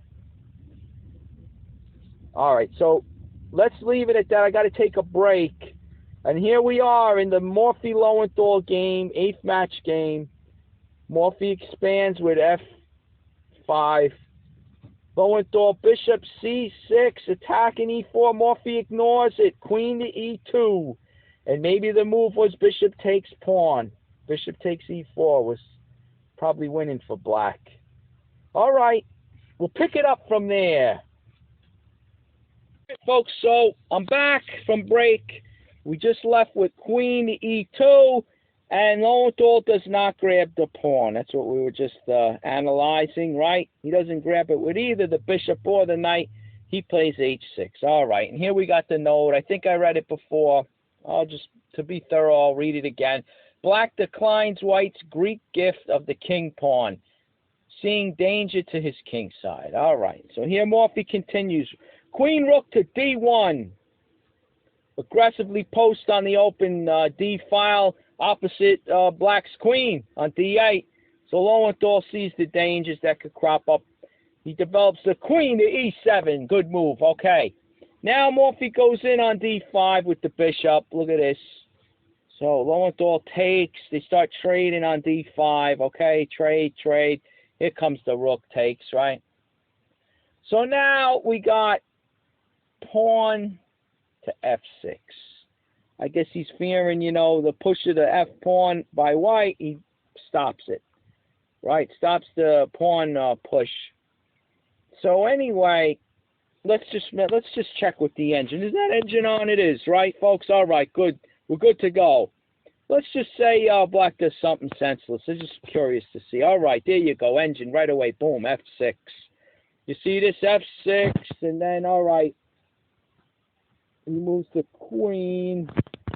All right, so let's leave it at that. I got to take a break. And here we are in the Morphy Lowenthal game, 8th match game. Morphy expands with f5. Lowenthal, bishop c6, attacking e4. Morphy ignores it. Queen to e2. And maybe the move was bishop takes pawn. Bishop takes e4 was probably winning for black. All right, we'll pick it up from there. Folks, so I'm back from break. We just left with queen to e2, and Lowenthal does not grab the pawn. That's what we were just analyzing, right? He doesn't grab it with either the bishop or the knight. He plays h6. All right, and here we got the note. I think I read it before. I'll just, to be thorough, I'll read it again. Black declines White's Greek gift of the king pawn, seeing danger to his king side. All right, so here Morphy continues. Queen rook to d1. Aggressively post on the open d file opposite Black's queen on d8. So Lowenthal sees the dangers that could crop up. He develops the queen to e7. Good move. Okay. Now Morphy goes in on d5 with the bishop. Look at this. So Lowenthal takes. They start trading on d5. Okay, trade. Here comes the rook takes, right? So now we got pawn to f6. I guess he's fearing, you know, the push of the f pawn by white. He stops it, right? Stops the pawn push. So anyway, let's just check with the engine. Is that engine on? It is, right, folks? All right, good. We're good to go. Let's just say black does something senseless. I'm just curious to see. All right, there you go. Engine right away. Boom, f6. You see this f6, and then, all right, he moves the queen.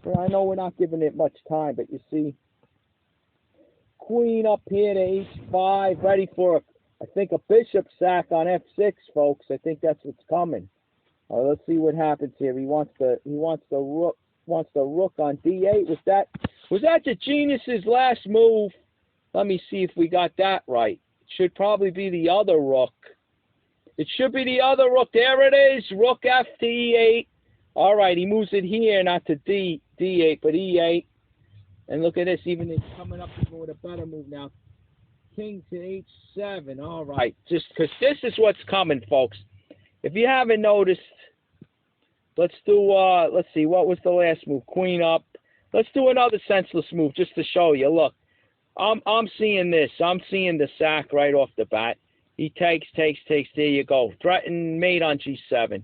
Well, I know we're not giving it much time, but you see, queen up here to h5, ready for, I think, a bishop sack on f6, folks. I think that's what's coming. Let's see what happens here. He wants the rook on d8. Was that the genius's last move? Let me see if we got that right. It should probably be the other rook. It should be the other rook. There it is. Rook f to e8. All right, he moves it here, not to d8, but e8. And look at this. Even it's coming up to go with a better move now. King to h7. All right, just because this is what's coming, folks. If you haven't noticed, let's see, what was the last move? Queen up. Let's do another senseless move just to show you. Look, I'm seeing this. I'm seeing the sack right off the bat. He takes. There you go. Threatened mate on g7.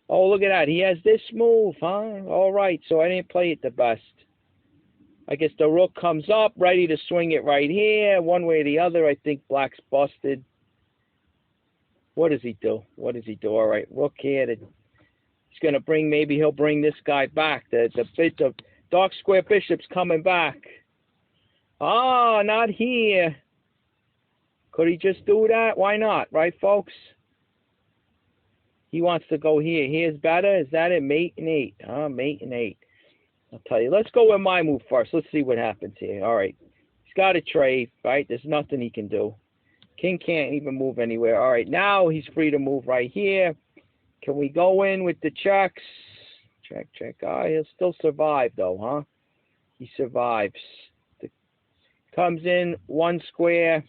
Oh, look at that. He has this move, huh? All right, so I didn't play it the best. I guess the rook comes up, ready to swing it right here. One way or the other, I think black's busted. What does he do? All right, rook here. He's going to bring, maybe he'll bring this guy back. The dark square bishop's coming back. Ah, not here. Could he just do that? Why not, right, folks? He wants to go here. Here's better. Is that it? Mate and 8. Mate and 8. I'll tell you. Let's go with my move first. Let's see what happens here. All right. He's got a trade, right? There's nothing he can do. King can't even move anywhere. All right. Now he's free to move right here. Can we go in with the checks? Check. He'll still survive, though, huh? He survives. Comes in one square.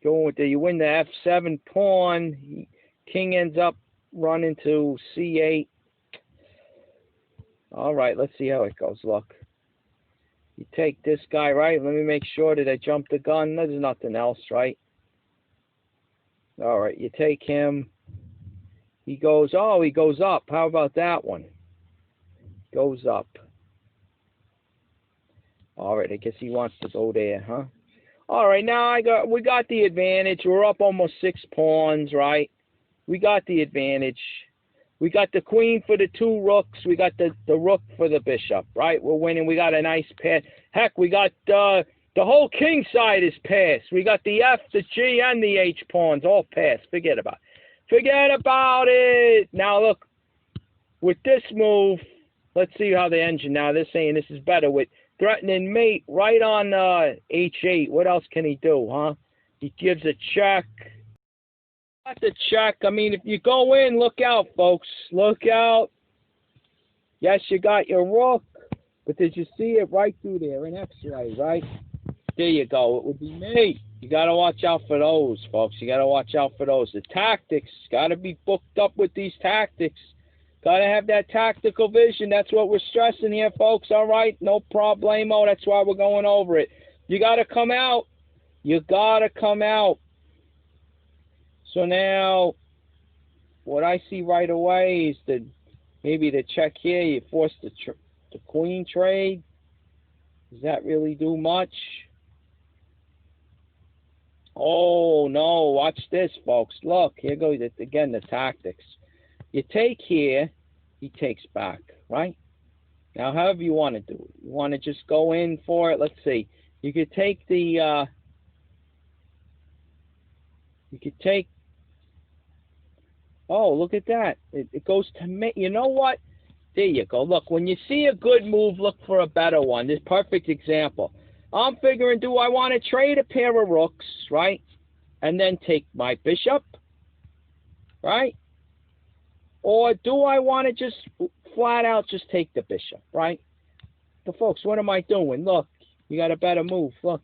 Going with you win the f7 pawn. King ends up running to c8. All right, let's see how it goes. Look, You take this guy, right? Let me make sure that I jump the gun. There's nothing else, right? All right, you take him. He goes, oh, he goes up. How about that one? Goes up. All right, I guess he wants to go there, huh? All right, now we got the advantage. We're up almost 6 pawns, right? We got the advantage. We got the queen for the 2 rooks. We got the rook for the bishop, right? We're winning. We got a nice pass. Heck, we got the whole king side is passed. We got the F, the G, and the H pawns all passed. Forget about it. Forget about it. Now, look, with this move, let's see how the engine. Now, they're saying this is better with threatening mate right on H8. What else can he do, huh? He gives a check. Got the check. I mean, if you go in, look out, folks. Look out. Yes, you got your rook, but did you see it right through there in X-ray, right? There you go. It would be mate. You got to watch out for those, folks. You got to watch out for those. The tactics. Got to be booked up with these tactics. Got to have that tactical vision. That's what we're stressing here, folks. All right? No problemo. That's why we're going over it. You got to come out. You got to come out. So now, what I see right away is maybe the check here. You force the queen trade. Does that really do much? Oh, no. Watch this, folks. Look, here goes again the tactics. You take here, he takes back, right? Now, however you want to do it. You want to just go in for it. Let's see. You could take the... Oh, look at that. It goes to me. You know what? There you go. Look, when you see a good move, look for a better one. This perfect example. I'm figuring, do I want to trade a pair of rooks, right? And then take my bishop, right? Or do I want to just flat out just take the bishop, right? But folks, what am I doing? Look, you got a better move. Look,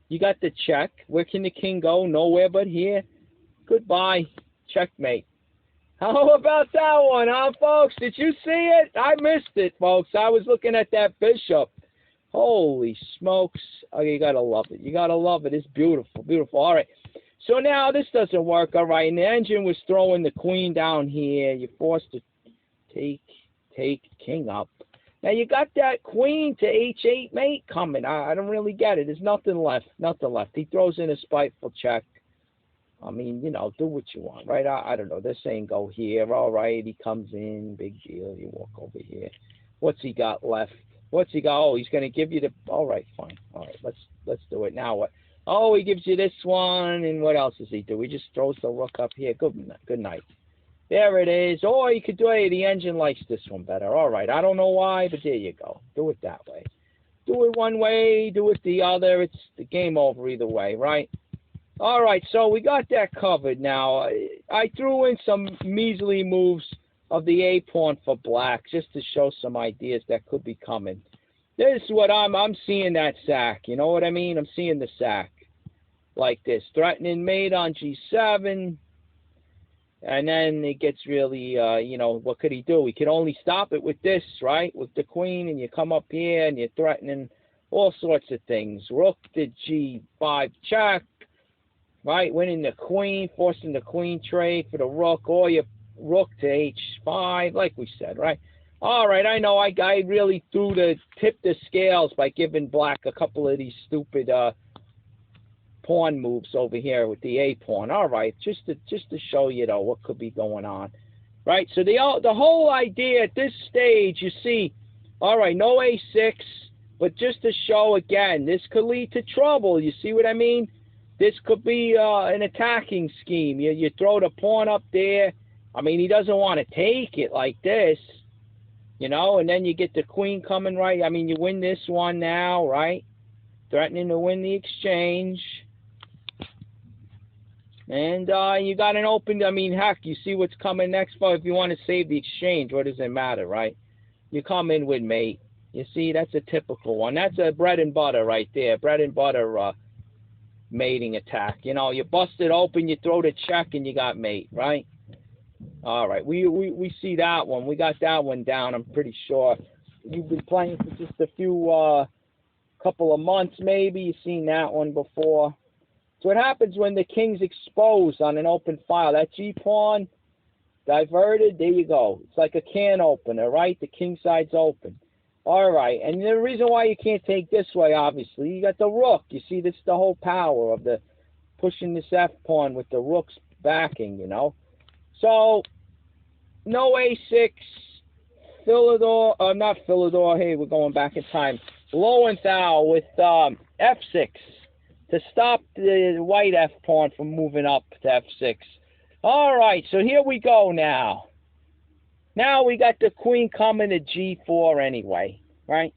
you got the check. Where can the king go? Nowhere but here. Goodbye. Checkmate. How about that one, huh, folks? Did you see it? I missed it, folks. I was looking at that bishop. Holy smokes. Oh, you got to love it. You got to love it. It's beautiful, beautiful. All right. So now this doesn't work, all right. And the engine was throwing the queen down here. You're forced to take king up. Now you got that queen to H8 mate coming. I don't really get it. There's nothing left. Nothing left. He throws in a spiteful check. I mean, you know, do what you want, right? I don't know. They're saying go here. All right. He comes in. Big deal. You walk over here. What's he got left? What's he got? Oh, he's going to give you the... All right, fine. All right, let's do it. Now what? Oh, he gives you this one. And what else does he do? He just throws the rook up here. Good night. There it is. Or you could do it. The engine likes this one better. All right. I don't know why, but there you go. Do it that way. Do it one way. Do it the other. It's the game over either way, right? All right, so we got that covered now. I threw in some measly moves of the A-pawn for black just to show some ideas that could be coming. This is what I'm seeing that sack. You know what I mean? I'm seeing the sack like this. Threatening mate on G7. And then it gets really, you know, what could he do? He could only stop it with this, right? With the queen, and you come up here and you're threatening all sorts of things. Rook to G5 check. Right, winning the queen, forcing the queen trade for the rook, or your rook to H5, like we said, right? All right, I know I really tipped the scales by giving black a couple of these stupid pawn moves over here with the A pawn. All right, just to show you though what could be going on, right? So the whole idea at this stage, you see, all right, no A6, but just to show again, this could lead to trouble. You see what I mean? This could be an attacking scheme. You throw the pawn up there. I mean, he doesn't want to take it like this, you know, and then you get the queen coming, right? I mean, you win this one now, right? Threatening to win the exchange. And you got an open, I mean, heck, you see what's coming next. But if you want to save the exchange, what does it matter, right? You come in with mate. You see, that's a typical one. That's a bread and butter right there. Bread and butter mating attack. You know, you bust it open, you throw the check, and you got mate, right? All right, we see that one. We got that one down, I'm pretty sure. You've been playing for just a few couple of months maybe. You've seen that one before. So what happens when the king's exposed on an open file? That G-pawn diverted, there you go. It's like a can opener, right? The king side's open. All right, and the reason why you can't take this way, obviously, you got the rook. You see, this is the whole power of the pushing this F-pawn with the rook's backing, you know. So, no A6, Philidor, not Philidor, hey, we're going back in time. Lowenthal with F6 to stop the white F-pawn from moving up to F6. All right, so here we go now. Now we got the queen coming to G4 anyway, right?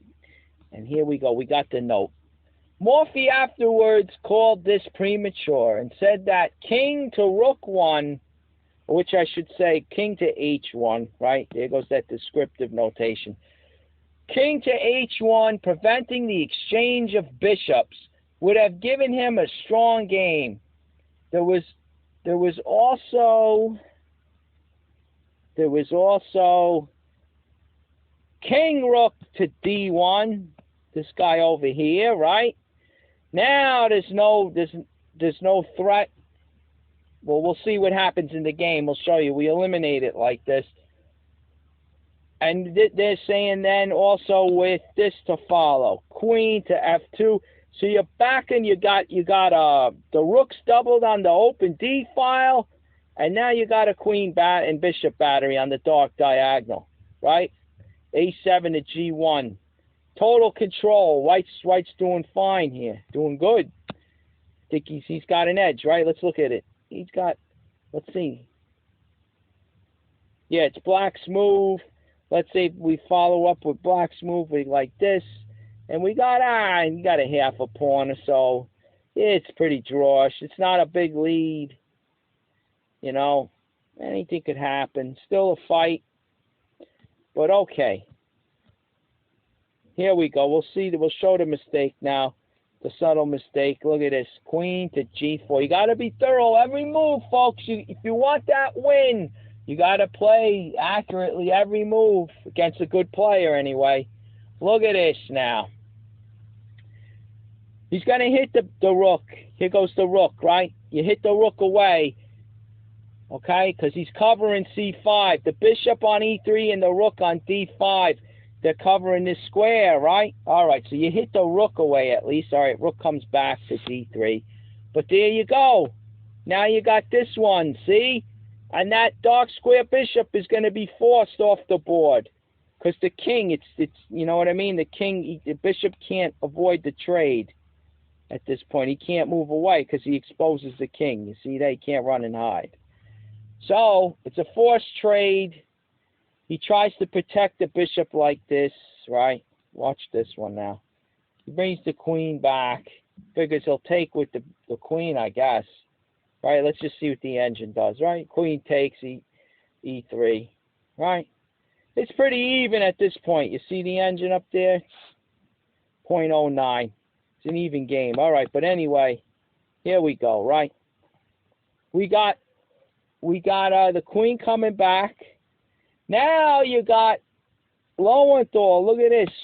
And here we go. We got the note. Morphy afterwards called this premature and said that king to rook 1, which I should say king to H1, right? There goes that descriptive notation. King to H1, preventing the exchange of bishops, would have given him a strong game. There was also king rook to D1, this guy over here, right? Now there's no threat. Well, we'll see what happens in the game. We'll show you. We eliminate it like this. And they're saying then also with this to follow. Queen to F2. So you're back and you got the rooks doubled on the open D file. And now you got a queen and bishop battery on the dark diagonal, right? A7 to G1. Total control. White's doing fine here. Doing good. I think he's got an edge, right? Let's look at it. He's got, let's see. Yeah, it's black's move. Let's say we follow up with black's move like this. And we got, you got a half a pawn or so. It's pretty drawish. It's not a big lead. You know, anything could happen. Still a fight. But okay. Here we go. We'll see. We'll show the mistake now. The subtle mistake. Look at this. Queen to G4. You got to be thorough every move, folks. If you want that win, you got to play accurately every move against a good player anyway. Look at this now. He's going to hit the rook. Here goes the rook, right? You hit the rook away. Okay, because he's covering C5. The bishop on E3 and the rook on D5. They're covering this square, right? All right, so you hit the rook away at least. All right, rook comes back to D3. But there you go. Now you got this one, see? And that dark square bishop is going to be forced off the board. Because the king, it's you know what I mean? The bishop can't avoid the trade at this point. He can't move away because he exposes the king. You see that? He can't run and hide. So, it's a forced trade. He tries to protect the bishop like this, right? Watch this one now. He brings the queen back. Figures he'll take with the queen, I guess. Right, let's just see what the engine does, right? Queen takes E3, right? It's pretty even at this point. You see the engine up there? 0.09. It's an even game. All right, but anyway, here we go, right? We got the queen coming back. Now you got Lowenthal. Look at this.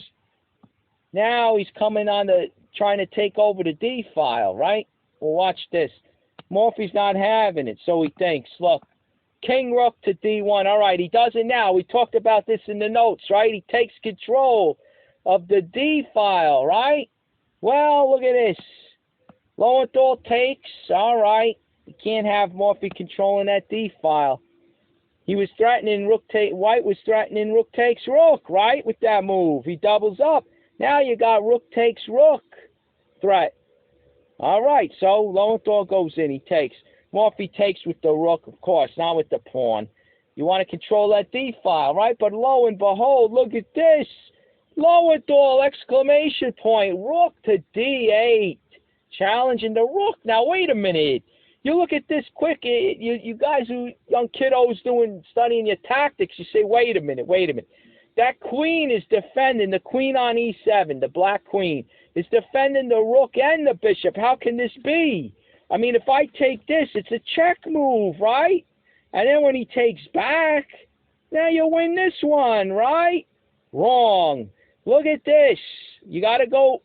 Now he's coming on trying to take over the D file, right? Well, watch this. Morphy's not having it, so he thinks, look, king rook to D1. All right, he does it now. We talked about this in the notes, right? He takes control of the D file, right? Well, look at this. Lowenthal takes. All right. You can't have Morphy controlling that D file. He was threatening White was threatening rook takes rook, right? With that move. He doubles up. Now you got rook takes rook threat. All right, so Lowenthal goes in. He takes. Morphy takes with the rook, of course, not with the pawn. You want to control that D file, right? But lo and behold, look at this. Lowenthal, exclamation point. Rook to D8. Challenging the rook. Now, wait a minute. You look at this quick, you guys young kiddos studying your tactics, you say, wait a minute. That queen is defending, the queen on E7, the black queen, is defending the rook and the bishop. How can this be? I mean, if I take this, it's a check move, right? And then when he takes back, now you win this one, right? Wrong. Look at this. You got to go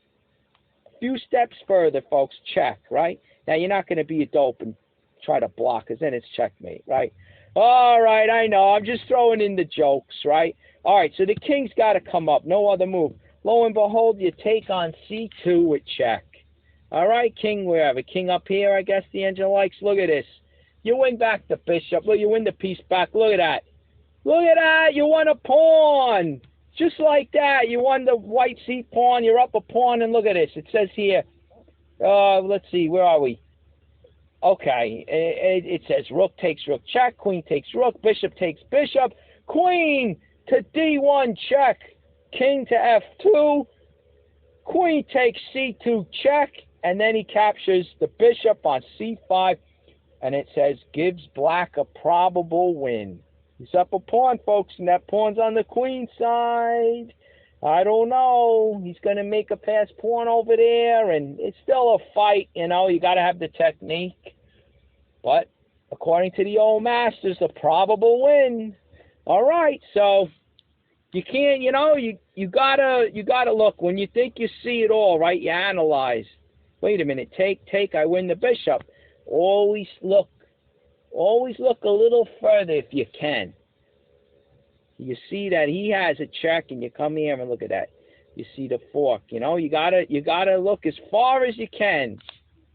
few steps further, folks, check, right? Now, you're not going to be a dope and try to block, because then it's checkmate, right? All right, I know. I'm just throwing in the jokes, right? All right, so the king's got to come up. No other move. Lo and behold, you take on c2 with check. All right, king, we have a king up here, I guess the engine likes. Look at this. You win back the bishop. Look, you win the piece back. Look at that. Look at that. You won a pawn. Just like that. You won the white c pawn. You're up a pawn, and look at this. It says here, let's see, where are we? Okay, it says rook takes rook check, queen takes rook, bishop takes bishop, queen to d1 check, king to f2, queen takes c2 check, and then he captures the bishop on c5, and it says gives black a probable win. He's up a pawn, folks, and that pawn's on the queen side. I don't know. He's going to make a pass pawn over there, and it's still a fight, you know. You got to have the technique. But according to the old masters, a probable win. All right, so you can't, you know, you gotta look. When you think you see it all, right, you analyze. Wait a minute, take, I win the bishop. Always look a little further if you can. You see that he has a check, and you come here and look at that. You see the fork. You know, you gotta look as far as you can.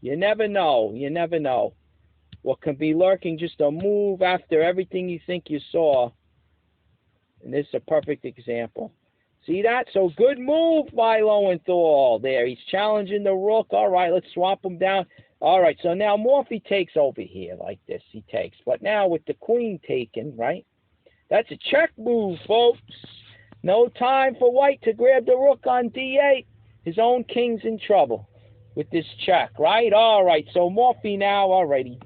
You never know. You never know what can be lurking just a move after everything you think you saw. And this is a perfect example. See that? So good move by Lowenthal there. He's challenging the rook. All right, let's swap him down. All right, so now Morphy takes over here like this. He takes. But now with the queen taken, right? That's a check move, folks. No time for white to grab the rook on d8. His own king's in trouble with this check, right? All right, so Morphy now, already,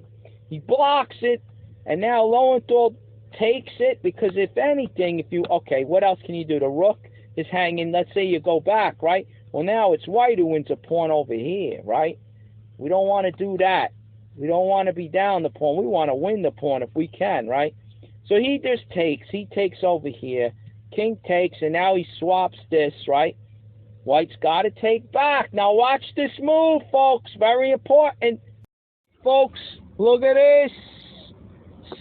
he blocks it, and now Lowenthal takes it, because if anything, okay, what else can you do? The rook is hanging. Let's say you go back, right? Well, now it's white who wins a pawn over here, right? We don't want to do that. We don't want to be down the pawn. We want to win the pawn if we can, right? So he just takes. He takes over here. King takes, and now he swaps this, right? White's got to take back. Now watch this move, folks. Very important. Folks, look at this.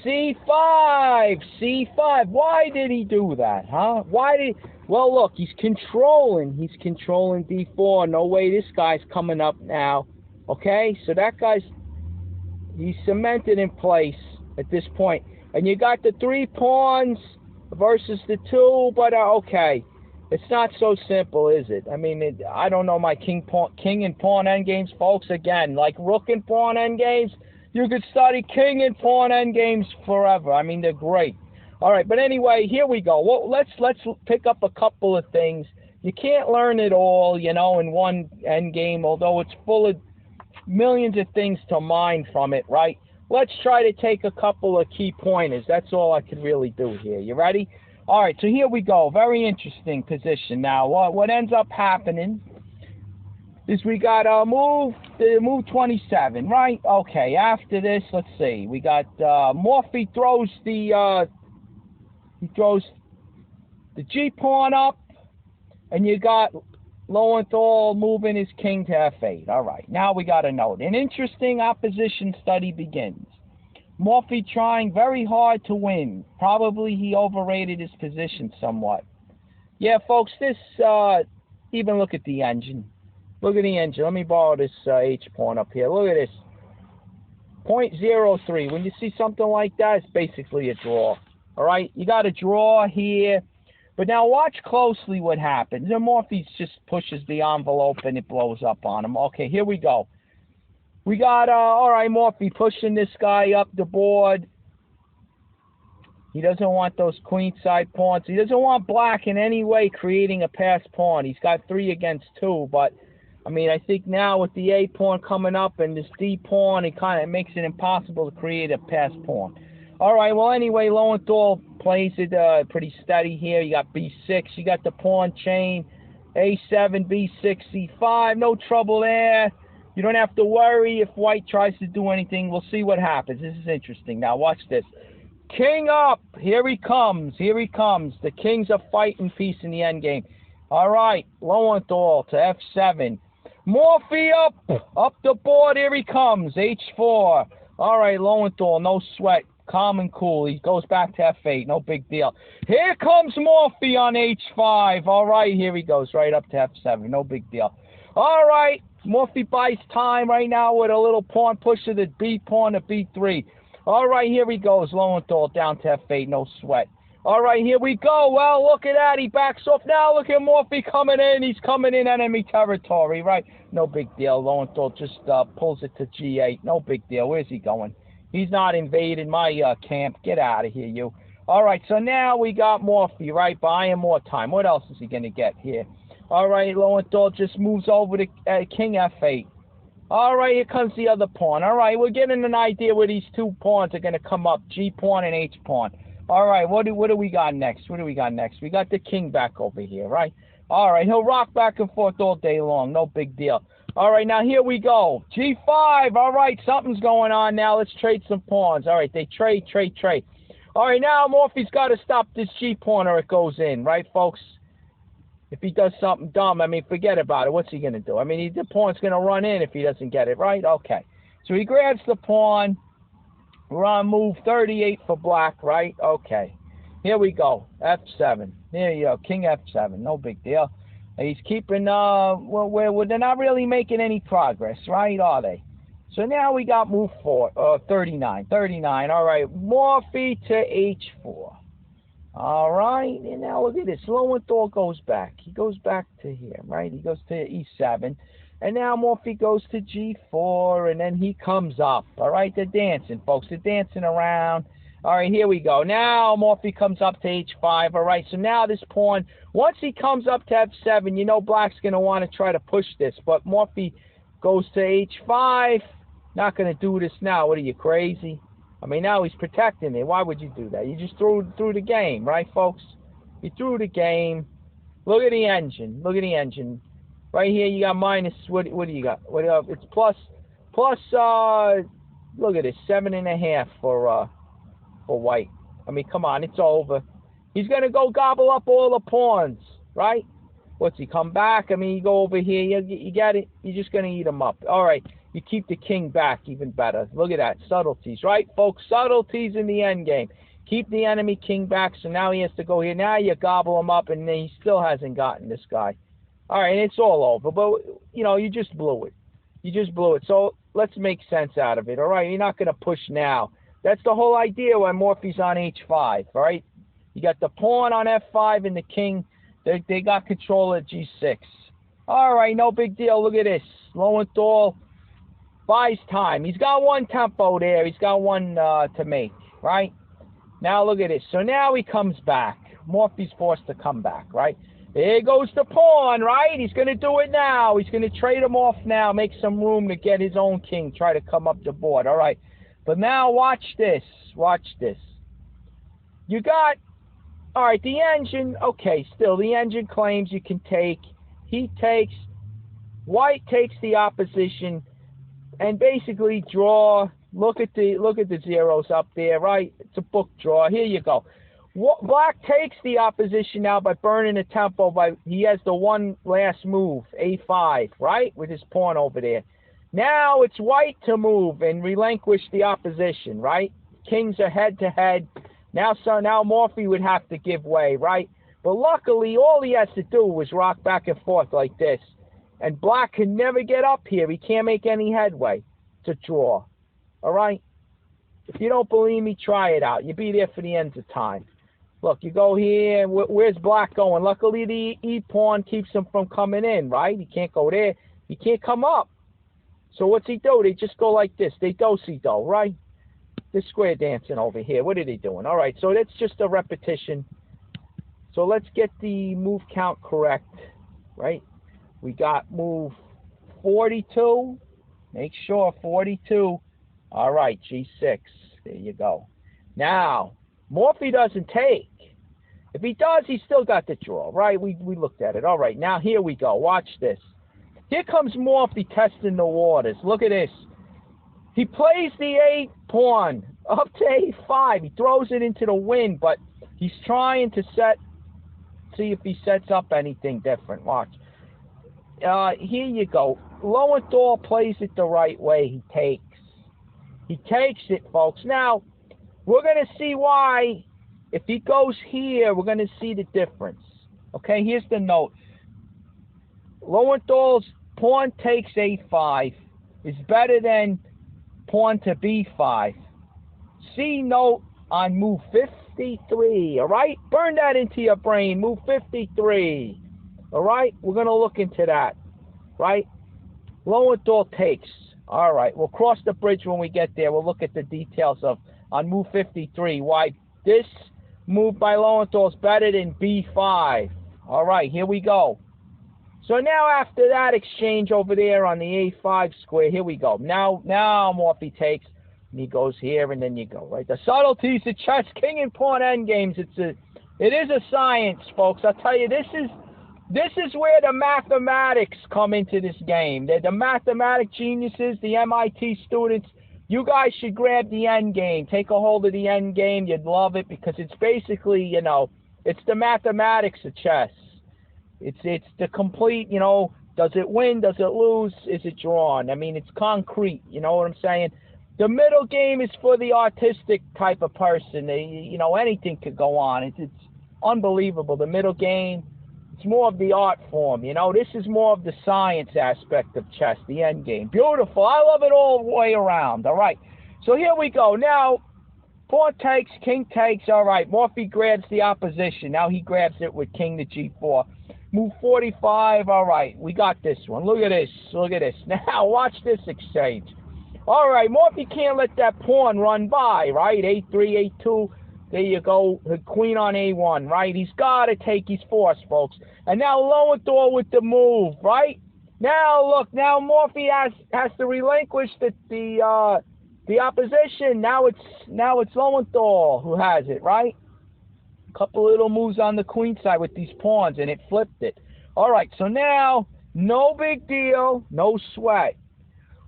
C5. C5. Why did he do that, huh? Well, look, he's controlling. He's controlling d4. No way this guy's coming up now. Okay? So that he's cemented in place at this point. And you got the 3 pawns versus the 2, but okay, it's not so simple, is it? I mean, I don't know my king and pawn endgames, folks. Again, like rook and pawn endgames, you could study king and pawn endgames forever. I mean, they're great. All right, but anyway, here we go. Well, let's pick up a couple of things. You can't learn it all, you know, in one endgame, although it's full of millions of things to mine from it, right? Let's try to take a couple of key pointers. That's all I can really do here. You ready? All right, so here we go. Very interesting position. Now, what ends up happening is we got move 27, right? Okay, after this, let's see. We got Morphy throws the G pawn up, and you got Lowenthal moving his king to f8. All right, now we got a note. An interesting opposition study begins. Morphy trying very hard to win. Probably he overrated his position somewhat. Yeah, folks, this, even look at the engine. Look at the engine. Let me borrow this H pawn up here. Look at this. 0.03. When you see something like that, it's basically a draw. All right, you got a draw here. But now watch closely what happens. And Morphy just pushes the envelope and it blows up on him. Okay, here we go. We got, all right, Morphy pushing this guy up the board. He doesn't want those queenside pawns. He doesn't want black in any way creating a pass pawn. He's got 3 against 2, but, I mean, I think now with the A pawn coming up and this D pawn, it kind of makes it impossible to create a pass pawn. All right, well, anyway, Lowenthal plays it pretty steady here. You got B6. You got the pawn chain. A7, B6, C5. No trouble there. You don't have to worry if white tries to do anything. We'll see what happens. This is interesting. Now, watch this. King up. Here he comes. Here he comes. The king's a fighting piece in the endgame. All right, Lowenthal to F7. Morphy up the board. Here he comes. H4. All right, Lowenthal, no sweat. Calm and cool. He goes back to F8. No big deal. Here comes Morphy on H5. All right, here he goes right up to F7. No big deal. All right, Morphy buys time right now with a little pawn push to the B pawn to B3. All right, here he goes. Lowenthal down to F8. No sweat. All right, here we go. Well, look at that. He backs off. Now look at Morphy coming in. He's coming in enemy territory, right? No big deal. Lowenthal just pulls it to G8. No big deal. Where's he going? He's not invading my camp. Get out of here, you. All right, so now we got Morphy, right? Buying more time. What else is he going to get here? All right, Lowenthal just moves over to King F8. All right, here comes the other pawn. All right, we're getting an idea where these two pawns are going to come up, G pawn and H pawn. All right, what do we got next? What do we got next? We got the king back over here, right? All right, he'll rock back and forth all day long. No big deal. All right, now here we go. G5. All right, something's going on now. Let's trade some pawns. All right, they trade. All right, now Morphy's got to stop this G pawn or it goes in, right, folks? If he does something dumb, I mean, forget about it. What's he going to do? I mean, the pawn's going to run in if he doesn't get it, right? Okay. So he grabs the pawn. We're on move 38 for black, right? Okay. Here we go. F7. There you go. King F7. No big deal. He's keeping, well, they're not really making any progress, right? Are they? So now we got move 39. All right. Morphy to H4. All right. And now look at this. Lowenthal goes back. He goes back to here, right? He goes to E7. And now Morphy goes to G4, and then he comes up. All right, they're dancing, folks. They're dancing around. All right, here we go. Now Morphy comes up to H5. All right, so now this pawn, once he comes up to F7, you know black's going to want to try to push this. But Morphy goes to H5. Not going to do this now. What are you, crazy? I mean, now he's protecting it. Why would you do that? You just threw the game, right, folks? You threw the game. Look at the engine. Look at the engine. Right here, you got minus, what do you got? It's plus, look at this, 7.5 for white. I mean, come on, it's over. He's going to go gobble up all the pawns, right? What's he, come back? I mean, you go over here, you get it? You're just going to eat him up. All right, you keep the king back, even better. Look at that, subtleties, right, folks? Subtleties in the end game. Keep the enemy king back, so now he has to go here. Now you gobble him up, and he still hasn't gotten this guy. All right, and it's all over, but, you know, you just blew it. You just blew it. So let's make sense out of it, all right? You're not going to push now. That's the whole idea when Morphy's on H5, all right? You got the pawn on F5 and the king. They got control at G6. All right, no big deal. Look at this. Lowenthal buys time. He's got one tempo there. He's got one to make, right? Now look at this. So now he comes back. Morphy's forced to come back, right? There goes the pawn, right? He's going to do it now. He's going to trade him off now, make some room to get his own king, try to come up the board. All right. But now watch this. Watch this. You got, all right, the engine, okay, still the engine claims you can take. He takes, white takes the opposition and basically draw. Look at the zeros up there, right? It's a book draw. Here you go. Black takes the opposition now by burning the tempo. He has the one last move, A5, right, with his pawn over there. Now it's white to move and relinquish the opposition, right? Kings are head to head. Now Morphy would have to give way, right? But luckily, all he has to do was rock back and forth like this. And black can never get up here. He can't make any headway. It's a draw, all right? If you don't believe me, try it out. You'll be there for the end of time. Look, you go here. Where's black going? Luckily, the E-pawn keeps him from coming in, right? He can't go there. He can't come up. So what's he do? They just go like this. They do-si-do, right? They're square dancing over here. What are they doing? All right, so that's just a repetition. So let's get the move count correct, right? We got move 42. Make sure 42. All right, G6. There you go. Now, Morphy doesn't take. If he does, he's still got the draw, right? We looked at it. All right, now here we go. Watch this. Here comes Morphy testing the waters. Look at this. He plays the A-pawn up to A5. He throws it into the wind, but he's trying to see if he sets up anything different. Watch. here you go. Lowenthal plays it the right way. He takes. He takes it, folks. Now, we're going to see why. If he goes here, we're going to see the difference. Okay, here's the note. Lowenthal's pawn takes a5 is better than pawn to b5. See note on move 53, all right? Burn that into your brain, move 53, all right? We're going to look into that, right? Lowenthal takes. All right, we'll cross the bridge when we get there. We'll look at the details of, on move 53, why this move by Lowenthal is better than b5. All right, here we go. So now after that exchange over there on the a5 square, here we go. Now Morphy takes, and he goes here, and then you go, right? The subtleties of chess, king and pawn endgames, it is a science, folks. I'll tell you, this is where the mathematics come into this game. The mathematic geniuses, the MIT students, you guys should grab the end game. Take a hold of the end game. You'd love it because it's basically, you know, it's the mathematics of chess. It's the complete, you know, does it win, does it lose, is it drawn? I mean, it's concrete, you know what I'm saying? The middle game is for the artistic type of person. You know, anything could go on. It's unbelievable. The middle game, it's more of the art form, you know. This is more of the science aspect of chess, the end game. Beautiful. I love it all the way around. All right. So here we go. Now, pawn takes, king takes. All right. Morphy grabs the opposition. Now he grabs it with king to g4. Move 45. All right. We got this one. Look at this. Look at this. Now, watch this exchange. All right. Morphy can't let that pawn run by, right? a3, a2. There you go, the queen on a1, right? He's got to take his force, folks. And now Lowenthal with the move, right? Now, look, now Morphy has to relinquish the opposition. Now it's Lowenthal who has it, right? A couple little moves on the queen side with these pawns, and it flipped it. All right, so now, no big deal, no sweat.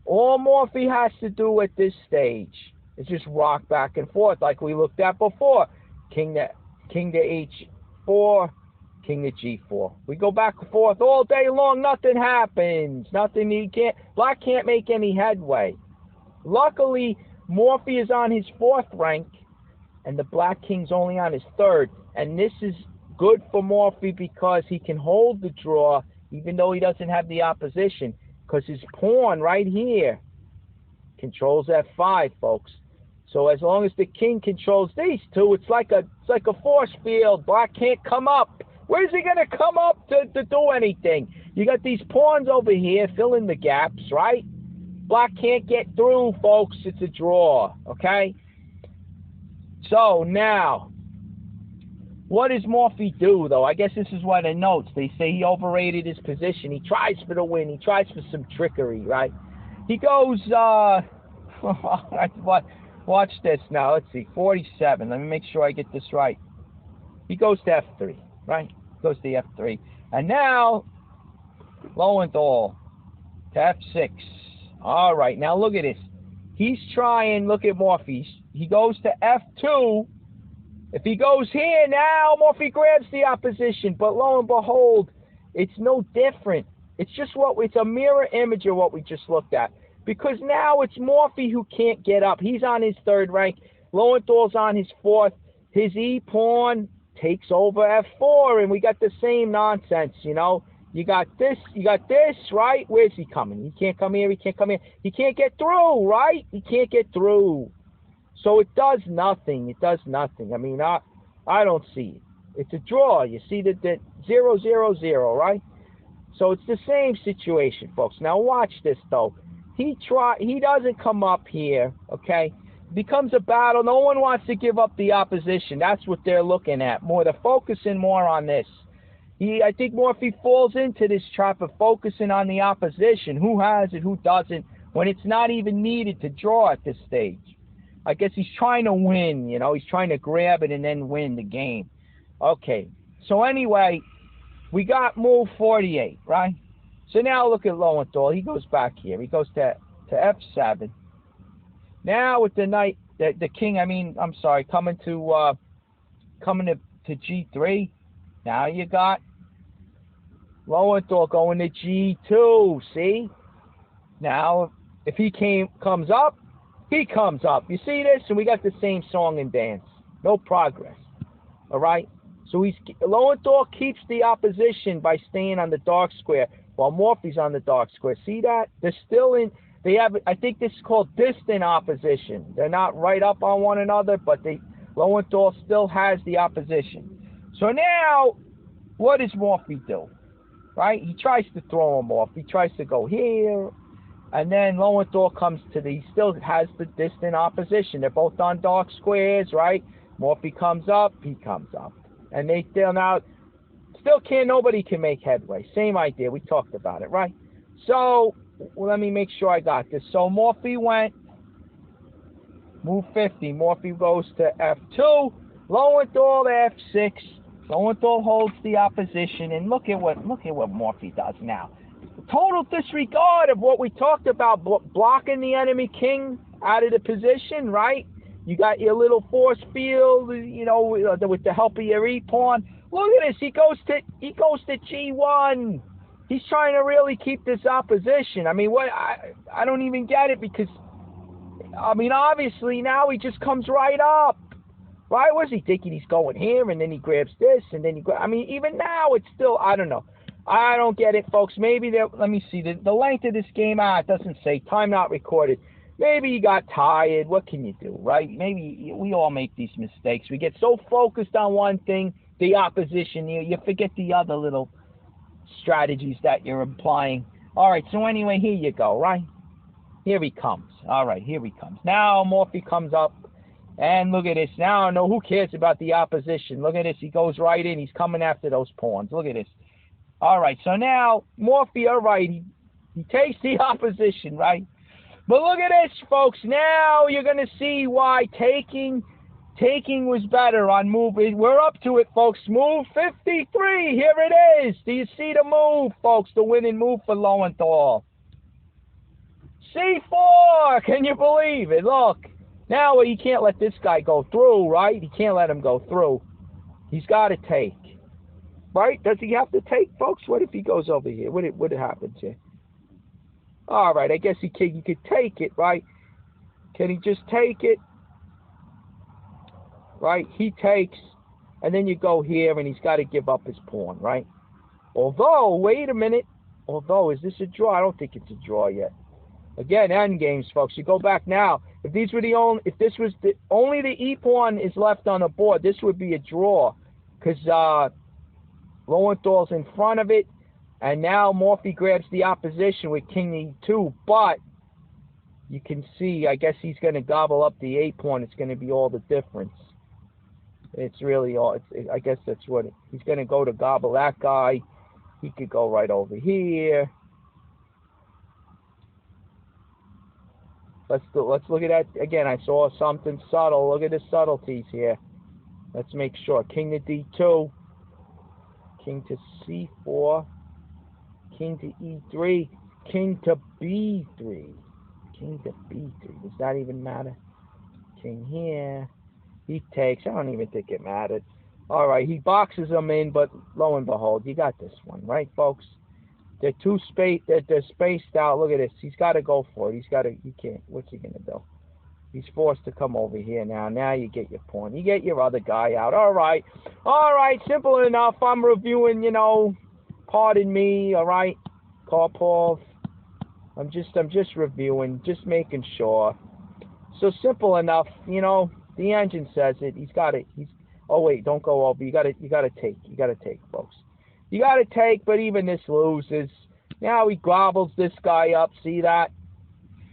All Morphy has to do at this stage, it's just rock back and forth like we looked at before. King to h4, king to g4. We go back and forth all day long. Nothing happens. Nothing. Black can't make any headway. Luckily, Morphy is on his 4th rank, and the black king's only on his 3rd. And this is good for Morphy because he can hold the draw even though he doesn't have the opposition, because his pawn right here controls f5, folks. So as long as the king controls these two, it's like a force field. Black can't come up. Where's he gonna come up to do anything? You got these pawns over here filling the gaps, right? Black can't get through, folks. It's a draw, okay? So now, what does Morphy do, though? I guess this is what it notes. They say he overrated his position. He tries for the win. He tries for some trickery, right? He goes, watch this now. Let's see, 47. Let me make sure I get this right. He goes to f3, right? Goes to f3. And now, Lowenthal to f6. All right, now look at this. He's trying, look at Morphy. He goes to f2. If he goes here, now Morphy grabs the opposition. But lo and behold, it's no different. It's just it's a mirror image of what we just looked at. Because now it's Morphy who can't get up. He's on his 3rd rank. Lowenthal's on his 4th. His e-pawn takes over f4, and we got the same nonsense, you know. You got this, right? Where's he coming? He can't come here, he can't come here. He can't get through, right? He can't get through. So it does nothing. It does nothing. I mean, I don't see it. It's a draw. You see the 0, 0, 0, right? So it's the same situation, folks. Now watch this, though. He doesn't come up here, okay? It becomes a battle. No one wants to give up the opposition. That's what they're looking at. They're focusing more on this. I think Morphy falls into this trap of focusing on the opposition. Who has it, who doesn't, when it's not even needed to draw at this stage. I guess he's trying to win, you know. He's trying to grab it and then win the game. Okay, so anyway, we got move 48, right? So now look at Lowenthal. He goes back here. He goes to f7. Now with the knight, the king, coming to g3. Now you got Lowenthal going to G2. See? Now, if he comes up, he comes up. You see this? And we got the same song and dance. No progress. All right? So Lowenthal keeps the opposition by staying on the dark square while Morphy's on the dark square. See that? They're still in. They have. I think this is called distant opposition. They're not right up on one another, but Lowenthal still has the opposition. So now, what does Morphy do? Right? He tries to throw him off. He tries to go here. And then Lowenthal comes to he still has the distant opposition. They're both on dark squares, right? Morphy comes up, he comes up. And they nobody can make headway. Same idea, we talked about it, right? So, let me make sure I got this. So Morphy went, move 50. Morphy goes to F2, Lowenthal to F6. Lowenthal holds the opposition, and look at what Morphy does now. Total disregard of what we talked about, blocking the enemy king out of the position, right? You got your little force field, with the help of your e-pawn. Look at this. He goes to G1. He's trying to really keep this opposition. I mean, I don't even get it because, I mean, obviously now he just comes right up. Right? What's he thinking? He's going here, and then he grabs this, and then I mean, even now it's still, I don't know. I don't get it, folks. Maybe let me see. The length of this game, it doesn't say. Time not recorded. Maybe he got tired. What can you do, right? Maybe we all make these mistakes. We get so focused on one thing, the opposition, you forget the other little strategies that you're applying. All right, so anyway, here you go, right? Here he comes. All right, here he comes. Now Morphy comes up, and look at this. Now, no, who cares about the opposition? Look at this. He goes right in. He's coming after those pawns. Look at this. All right, so now Morphy, all right, he takes the opposition, right? But look at this, folks. Now you're going to see why taking was better on move. We're up to it, folks. Move 53. Here it is. Do you see the move, folks? The winning move for Lowenthal. C4. Can you believe it? Look. Now he can't let this guy go through, right? He can't let him go through. He's got to take. Right? Does he have to take, folks? What if he goes over here? What happens here? All right, I guess he could take it, right? Can he just take it? Right? He takes, and then you go here, and he's got to give up his pawn, right? Although, wait a minute. Although, is this a draw? I don't think it's a draw yet. Again, end games, folks. You go back now. If this was only the e-pawn is left on the board, this would be a draw, because Lowenthal's in front of it, and now Morphy grabs the opposition with King E2, but you can see, I guess he's going to gobble up the a-pawn. It's going to be all the difference. It's really all, I guess that's what he's going to go to gobble that guy. He could go right over here. Let's look at that again. I saw something subtle. Look at the subtleties here. Let's make sure. King to D2. King to C4. King to E3. King to B3. King to B3. Does that even matter? King here. He takes. I don't even think it mattered. All right. He boxes them in, but lo and behold, you got this one, right, folks? They're they're spaced out. Look at this. He's got to go for it. He can't. What's he going to do? He's forced to come over here now. Now you get your pawn. You get your other guy out. All right. All right. Simple enough. I'm reviewing, pardon me. All right. Karpov. I'm just reviewing, just making sure. So simple enough, the engine says it. He's got it. Oh wait, don't go over. You gotta take. You gotta take, folks. You got to take, but even this loses. Now he gobbles this guy up. See that?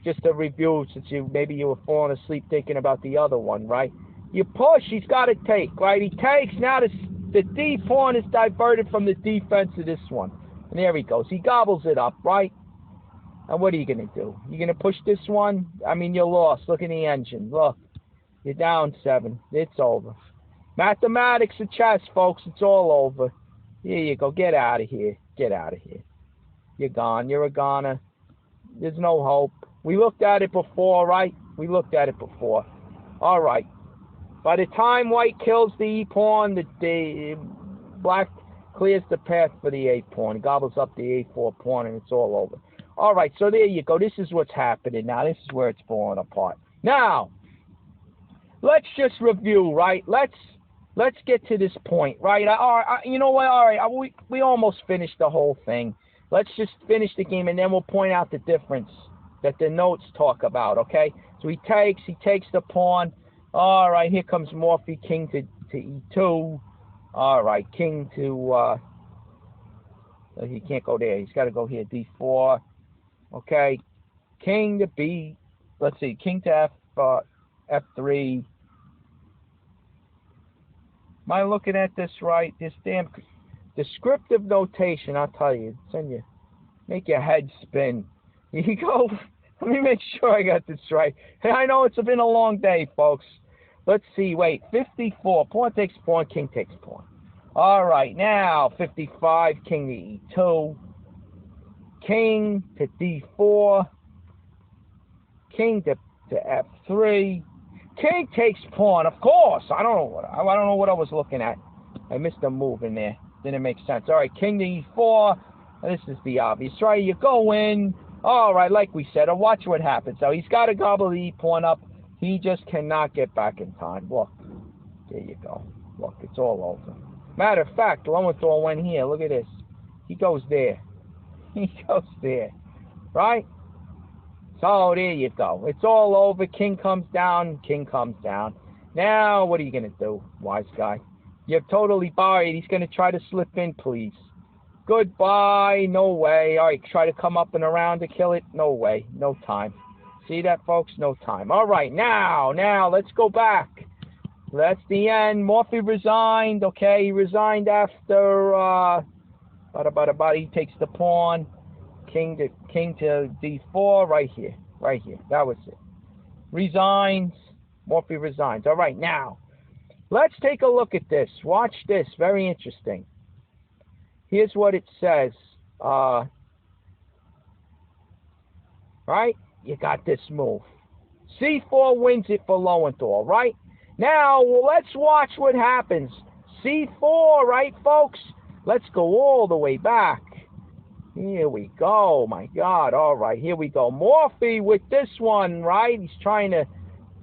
Just a review, since maybe you were falling asleep thinking about the other one, right? You push, he's got to take, right? He takes. Now the D pawn is diverted from the defense of this one. And there he goes. He gobbles it up, right? And what are you going to do? You're going to push this one? I mean, you're lost. Look at the engine. Look. You're down 7. It's over. Mathematics of chess, folks. It's all over. Here you go. Get out of here. Get out of here. You're gone. You're a goner. There's no hope. We looked at it before, right? We looked at it before. All right. By the time white kills the e-pawn, the black clears the path for the a-pawn, gobbles up the a4 pawn, and it's all over. All right, so there you go. This is what's happening now. This is where it's falling apart. Now, let's just review, right? Let's get to this point, right? You know what? All right, we almost finished the whole thing. Let's just finish the game, and then we'll point out the difference that the notes talk about, okay? So he takes the pawn. All right, here comes Morphy, king to e2. All right, king to, he can't go there. He's got to go here, d4. Okay, king to b, let's see, king to f3. Am I looking at this right? This damn descriptive notation, I'll tell you, make your head spin. Here you go. Let me make sure I got this right. Hey, I know it's been a long day, folks. Let's see, wait, 54, pawn takes pawn, king takes pawn. All right, now 55, king to e2, king to d4, king to f3, king takes pawn. Of course, I don't know what I was looking at. I missed a move in there. Didn't make sense. All right, king to e4. This is the obvious, right? You go in. All right, like we said, watch what happens. So he's got to gobble the e-pawn up. He just cannot get back in time. Look, there you go. Look, it's all over. Matter of fact, Lowenthal went here. Look at this. He goes there. He goes there. Right? So there you go. It's all over. King comes down. King comes down. Now, what are you going to do, wise guy? You're totally buried. He's going to try to slip in, please. Goodbye. No way. All right, try to come up and around to kill it. No way. No time. See that, folks? No time. All right, now, let's go back. That's the end. Morphy resigned. Okay, he resigned after, he takes the pawn. King to d4, right here. That was it. Resigns. Morphy resigns. All right, now, let's take a look at this. Watch this. Very interesting. Here's what it says. Right? You got this move. c4 wins it for Lowenthal, right? Now, let's watch what happens. c4, right, folks? Let's go all the way back. Here we go. My God. All right, here we go. Morphy with this one, right? He's trying to...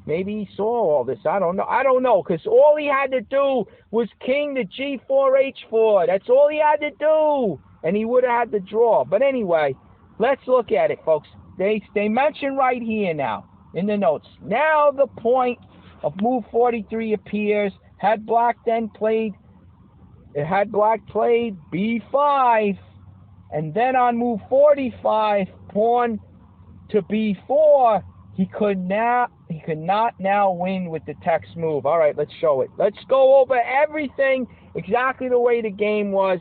Maybe he saw all this. I don't know, because all he had to do was king to g4, h4. That's all he had to do. And he would have had the draw. But anyway, let's look at it, folks. They mention right here now in the notes. Now the point of move 43 appears. Had black played b5, and then on move 45, pawn to b4, he could not now win with the text move. All right, let's show it. Let's go over everything exactly the way the game was,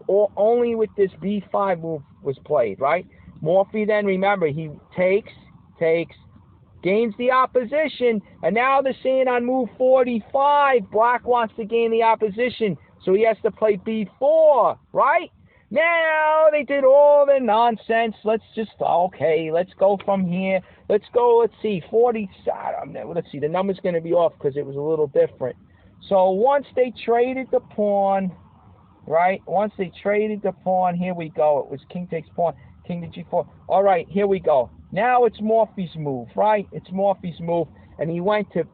or only with this b5 move was played, right? Morphy then, remember, he takes, gains the opposition, and now they're saying on move 45, black wants to gain the opposition, so he has to play b4, right? Now they did all the nonsense. Let's go from here. Let's see, 40, let's see, the number's going to be off because it was a little different. So once they traded the pawn, right? Once they traded the pawn, here we go. It was king takes pawn, king to g4. All right, here we go. Now it's Morphy's move, right? It's Morphy's move, and he went to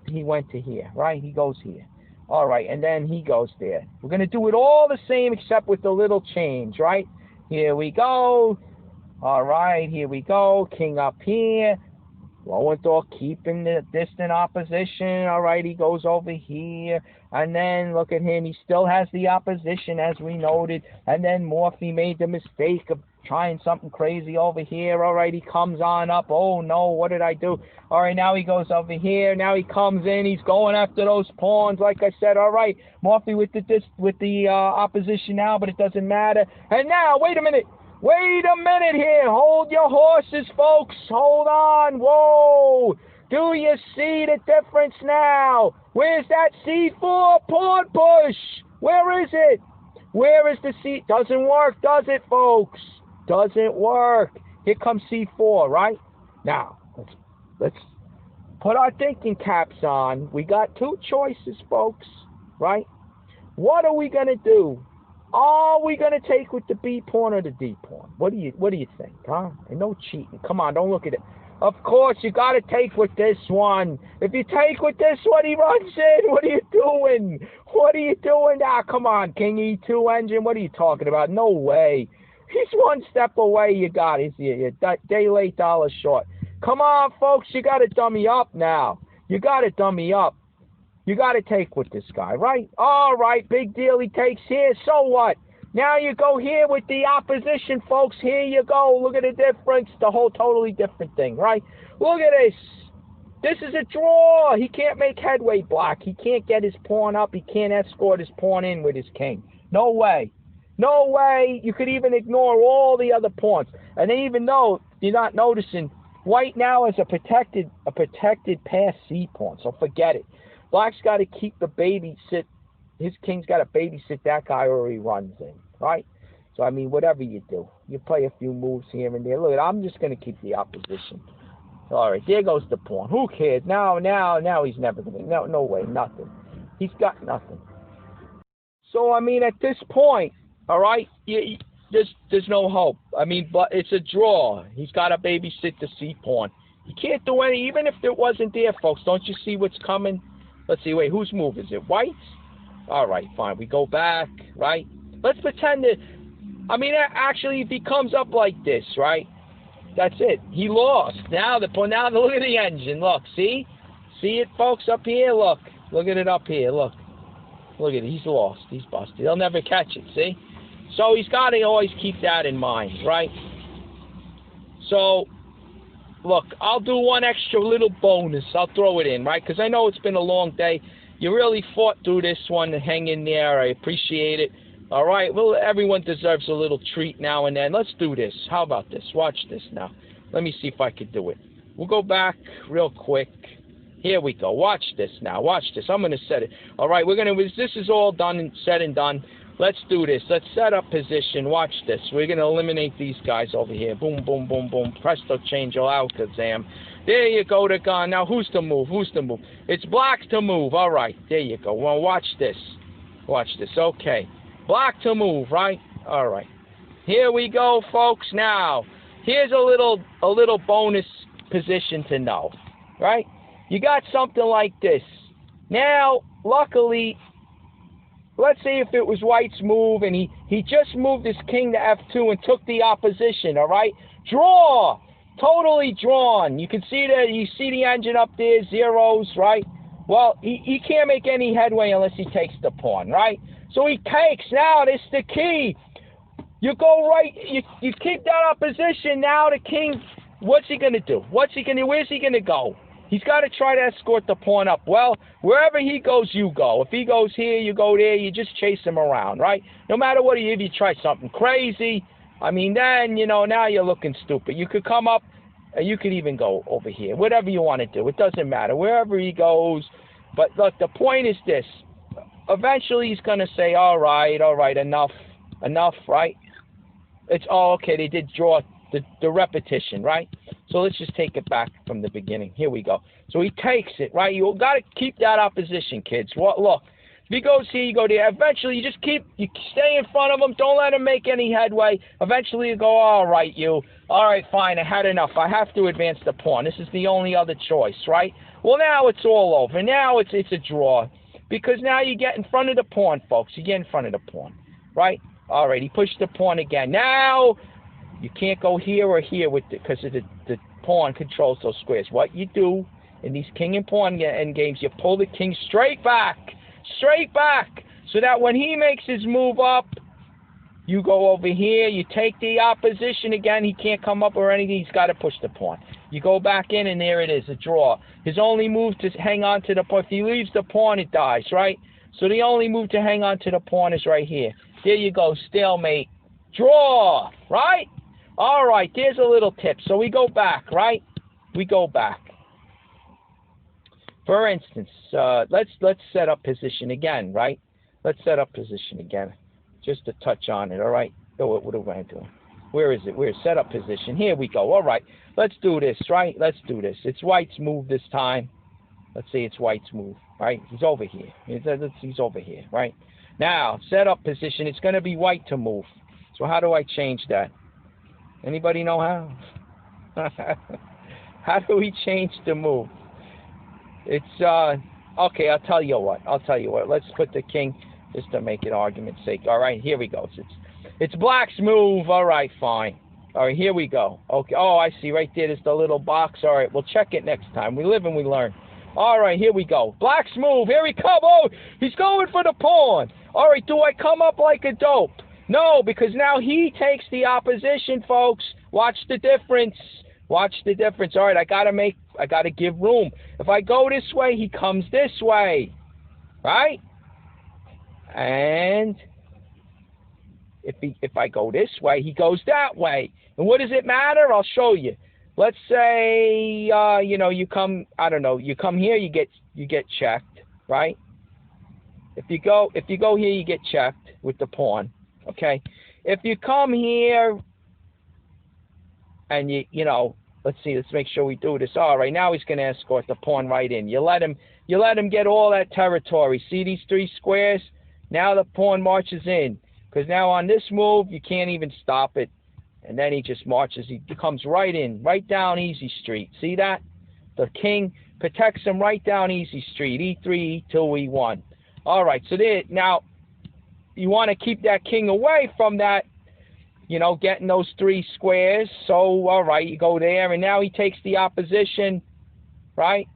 here, right? He goes here. All right, and then he goes there. We're going to do it all the same except with a little change, right? Here we go. All right, here we go. King up here. Lowenthal keeping the distant opposition. All right, he goes over here. And then, look at him. He still has the opposition, as we noted. And then Morphy made the mistake of trying something crazy over here. All right, he comes on up. Oh, no, what did I do? All right, now he goes over here. Now he comes in. He's going after those pawns, like I said. All right, Morphy with the opposition now, but it doesn't matter. And now, wait a minute. Wait a minute here. Hold your horses, folks. Hold on. Whoa. Do you see the difference now? Where's that c4 pawn push? Where is it? Where is the c? Doesn't work, does it, folks? Doesn't work. Here comes c4, right? Now, let's put our thinking caps on. We got two choices, folks, right? What are we going to do? Are we gonna take with the B pawn or the D pawn? What do you think, huh? And no cheating. Come on, don't look at it. Of course, you gotta take with this one. If you take with this one, he runs in. What are you doing? What are you doing? Ah, come on, King E2 engine. What are you talking about? No way. He's one step away. You got it. You're day late, dollar short. Come on, folks. You gotta dummy up now. You gotta dummy up. You got to take with this guy, right? All right, big deal. He takes here. So what? Now you go here with the opposition, folks. Here you go. Look at the difference. The whole totally different thing, right? Look at this. This is a draw. He can't make headway, black. He can't get his pawn up. He can't escort his pawn in with his king. No way. No way. You could even ignore all the other pawns. And then even though you're not noticing, white now is a protected pass C pawn. So forget it. Black's got to keep the babysit. His king's got to babysit that guy or he runs in, right? So, I mean, whatever you do, you play a few moves here and there. Look, I'm just going to keep the opposition. All right, there goes the pawn. Who cares? Now he's never going to. No way, nothing. He's got nothing. So, I mean, at this point, all right, there's no hope. I mean, but it's a draw. He's got to babysit the C pawn. He can't do any, even if it wasn't there, folks. Don't you see what's coming? Let's see, wait, whose move is it? White's? All right, fine. We go back, right? Let's pretend that, I mean, actually, if he comes up like this, right? That's it. He lost. Now, look at the engine. Look, see? See it, folks, up here? Look at it up here. Look at it. He's lost. He's busted. He'll never catch it, see? So he's got to always keep that in mind, right? So, look, I'll do one extra little bonus. I'll throw it in, right? Because I know it's been a long day. You really fought through this one to hang in there. I appreciate it. All right, well, everyone deserves a little treat now and then. Let's do this. How about this? Watch this now. Let me see if I could do it. We'll go back real quick. Here we go. Watch this now. Watch this. I'm going to set it. All right, this is all done and said and done. Let's do this. Let's set up position. Watch this. We're going to eliminate these guys over here. Boom, boom, boom, boom. Presto, change, alakazam. There you go, the gun. Now, who's to move? Who's to move? It's black's to move. All right, there you go. Well, watch this. Watch this. Okay. Black to move, right? All right. Here we go, folks. Now, here's a little bonus position to know, right? You got something like this. Now, luckily, let's say if it was white's move and he just moved his king to F2 and took the opposition, all right? Draw! Totally drawn. You can see you see the engine up there, zeros, right? Well, he can't make any headway unless he takes the pawn, right? So he takes. Now, this is the key. You go right, you keep that opposition. Now the king, what's he going to do? Where's he going to go? He's got to try to escort the pawn up. Well, wherever he goes, you go. If he goes here, you go there. You just chase him around, right? No matter what if you try something crazy, I mean, then, now you're looking stupid. You could come up, and you could even go over here. Whatever you want to do. It doesn't matter. Wherever he goes. But, look, the point is this. Eventually, he's going to say, all right, enough, right? It's, okay, they did draw the repetition, right? So let's just take it back from the beginning. Here we go. So he takes it, right? You got to keep that opposition, kids. Well, look, if he goes here, you go there. Eventually, you stay in front of him. Don't let him make any headway. Eventually, you go, all right, fine, I had enough. I have to advance the pawn. This is the only other choice, right? Well, now it's all over. Now it's a draw. Because now you get in front of the pawn, folks. You get in front of the pawn, right? All right, he pushed the pawn again. Now, you can't go here or here because the pawn controls those squares. What you do in these king and pawn end games, you pull the king straight back, so that when he makes his move up, you go over here, you take the opposition again. He can't come up or anything. He's got to push the pawn. You go back in, and there it is, a draw. His only move to hang on to the pawn. If he leaves the pawn, it dies, right? So the only move to hang on to the pawn is right here. There you go, stalemate. Draw, right? All right, there's a little tip. So we go back, right? We go back. For instance, let's set up position again, right? Let's set up position again, just to touch on it, all right? Oh, what am I doing? Where is it? Where's set up position? Here we go. All right, let's do this, right? Let's do this. It's white's move this time. Let's say it's white's move, right? He's over here. He's over here, right? Now, setup position, it's going to be white to move. So how do I change that? Anybody know how? How do we change the move? It's, okay, I'll tell you what. Let's put the king, just to make it argument's sake. All right, here we go. It's black's move. All right, fine. All right, here we go. Okay. Oh, I see right there's the little box. All right, we'll check it next time. We live and we learn. All right, here we go. Black's move. Here he comes. Oh, he's going for the pawn. All right, do I come up like a dope? No, because now he takes the opposition, folks. Watch the difference. Watch the difference. All right, I gotta give room. If I go this way, he comes this way. Right? And if I go this way, he goes that way. And what does it matter? I'll show you. Let's say you come, I don't know, you come here, you get checked, right? If you go here, you get checked with the pawn. Okay? If you come here and let's make sure we do this. All right, now he's going to escort the pawn right in. You let him get all that territory. See these 3 squares? Now the pawn marches in. Because now on this move, you can't even stop it. And then he just marches. He comes right in, right down easy street. See that? The king protects him right down easy street. E3, E2, E1. All right, so there, now you want to keep that king away from that, getting those 3 squares. So, all right, you go there, and now he takes the opposition, right?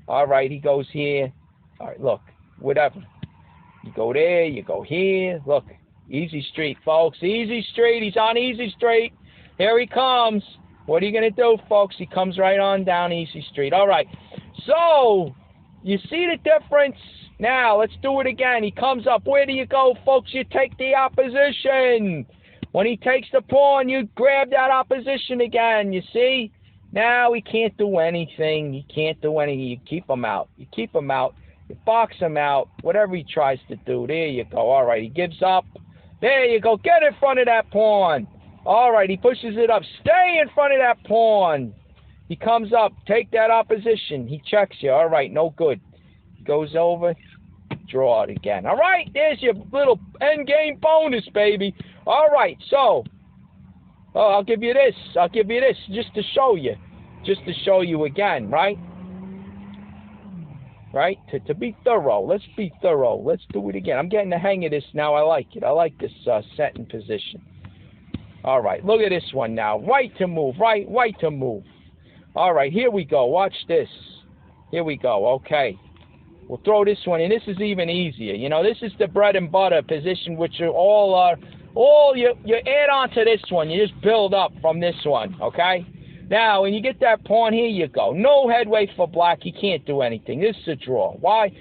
All right, he goes here. All right, look, whatever. You go there, you go here. Look, easy street, folks. Easy street. He's on easy street. Here he comes. What are you going to do, folks? He comes right on down easy street. All right. So, you see the difference? Now, let's do it again. He comes up. Where do you go, folks? You take the opposition. When he takes the pawn, you grab that opposition again. You see? Now he can't do anything. He can't do anything. You keep him out. You keep him out. You box him out. Whatever he tries to do. There you go. All right. He gives up. There you go. Get in front of that pawn. All right. He pushes it up. Stay in front of that pawn. He comes up. Take that opposition. He checks you. All right. No good. He goes over. Draw it again. All right. There's your little endgame bonus, baby. All right. So, I'll give you this. I'll give you this just to show you. Just to show you again, right? Right? To be thorough. Let's be thorough. Let's do it again. I'm getting the hang of this now. I like it. I like this setting position. All right. Look at this one now. Right to move. Right. White to move. All right. Here we go. Watch this. Here we go. Okay. We'll throw this one in. This is even easier. This is the bread and butter position, which are all you add on to this one. You just build up from this one. Okay? Now, when you get that pawn, here you go. No headway for black. He can't do anything. This is a draw. Why?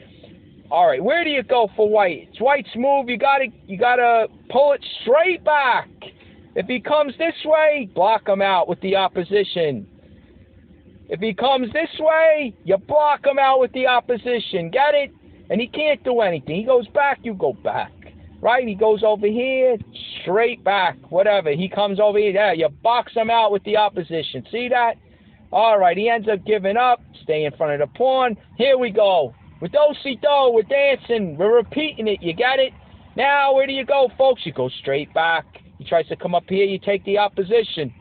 All right, where do you go for white? It's white's move. You gotta pull it straight back. If he comes this way, block him out with the opposition. If he comes this way, you block him out with the opposition. Get it? And he can't do anything. He goes back, you go back. Right? He goes over here, straight back, whatever. He comes over here, there, you box him out with the opposition. See that? All right, he ends up giving up. Stay in front of the pawn. Here we go. With do-si-do, we're dancing. We're repeating it. You get it? Now, where do you go, folks? You go straight back. He tries to come up here, you take the opposition.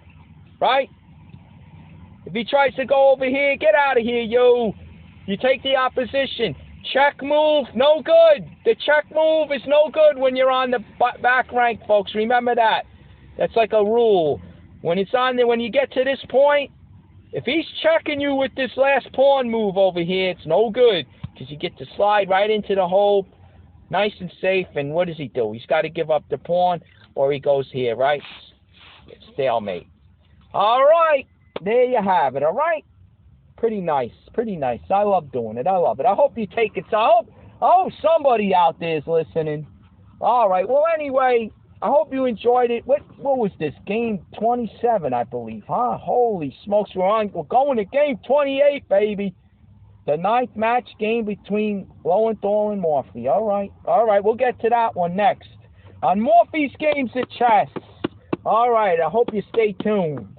Right? If he tries to go over here, get out of here, you. You take the opposition. Check move, no good. The check move is no good when you're on the back rank, folks. Remember that. That's like a rule. When it's on there, when you get to this point, if he's checking you with this last pawn move over here, it's no good. Because you get to slide right into the hole, nice and safe. And what does he do? He's got to give up the pawn, or he goes here, right? It's stalemate. All right. There you have it, all right? Pretty nice, pretty nice. I love doing it. I love it. I hope you take it. So I hope somebody out there is listening. All right. Well, anyway, I hope you enjoyed it. What was this? Game 27, I believe, huh? Holy smokes. We're going to game 28, baby. The 9th match game between Lowenthal and Morphy. All right. All right. We'll get to that one next on Morphy's Games of Chess. All right. I hope you stay tuned.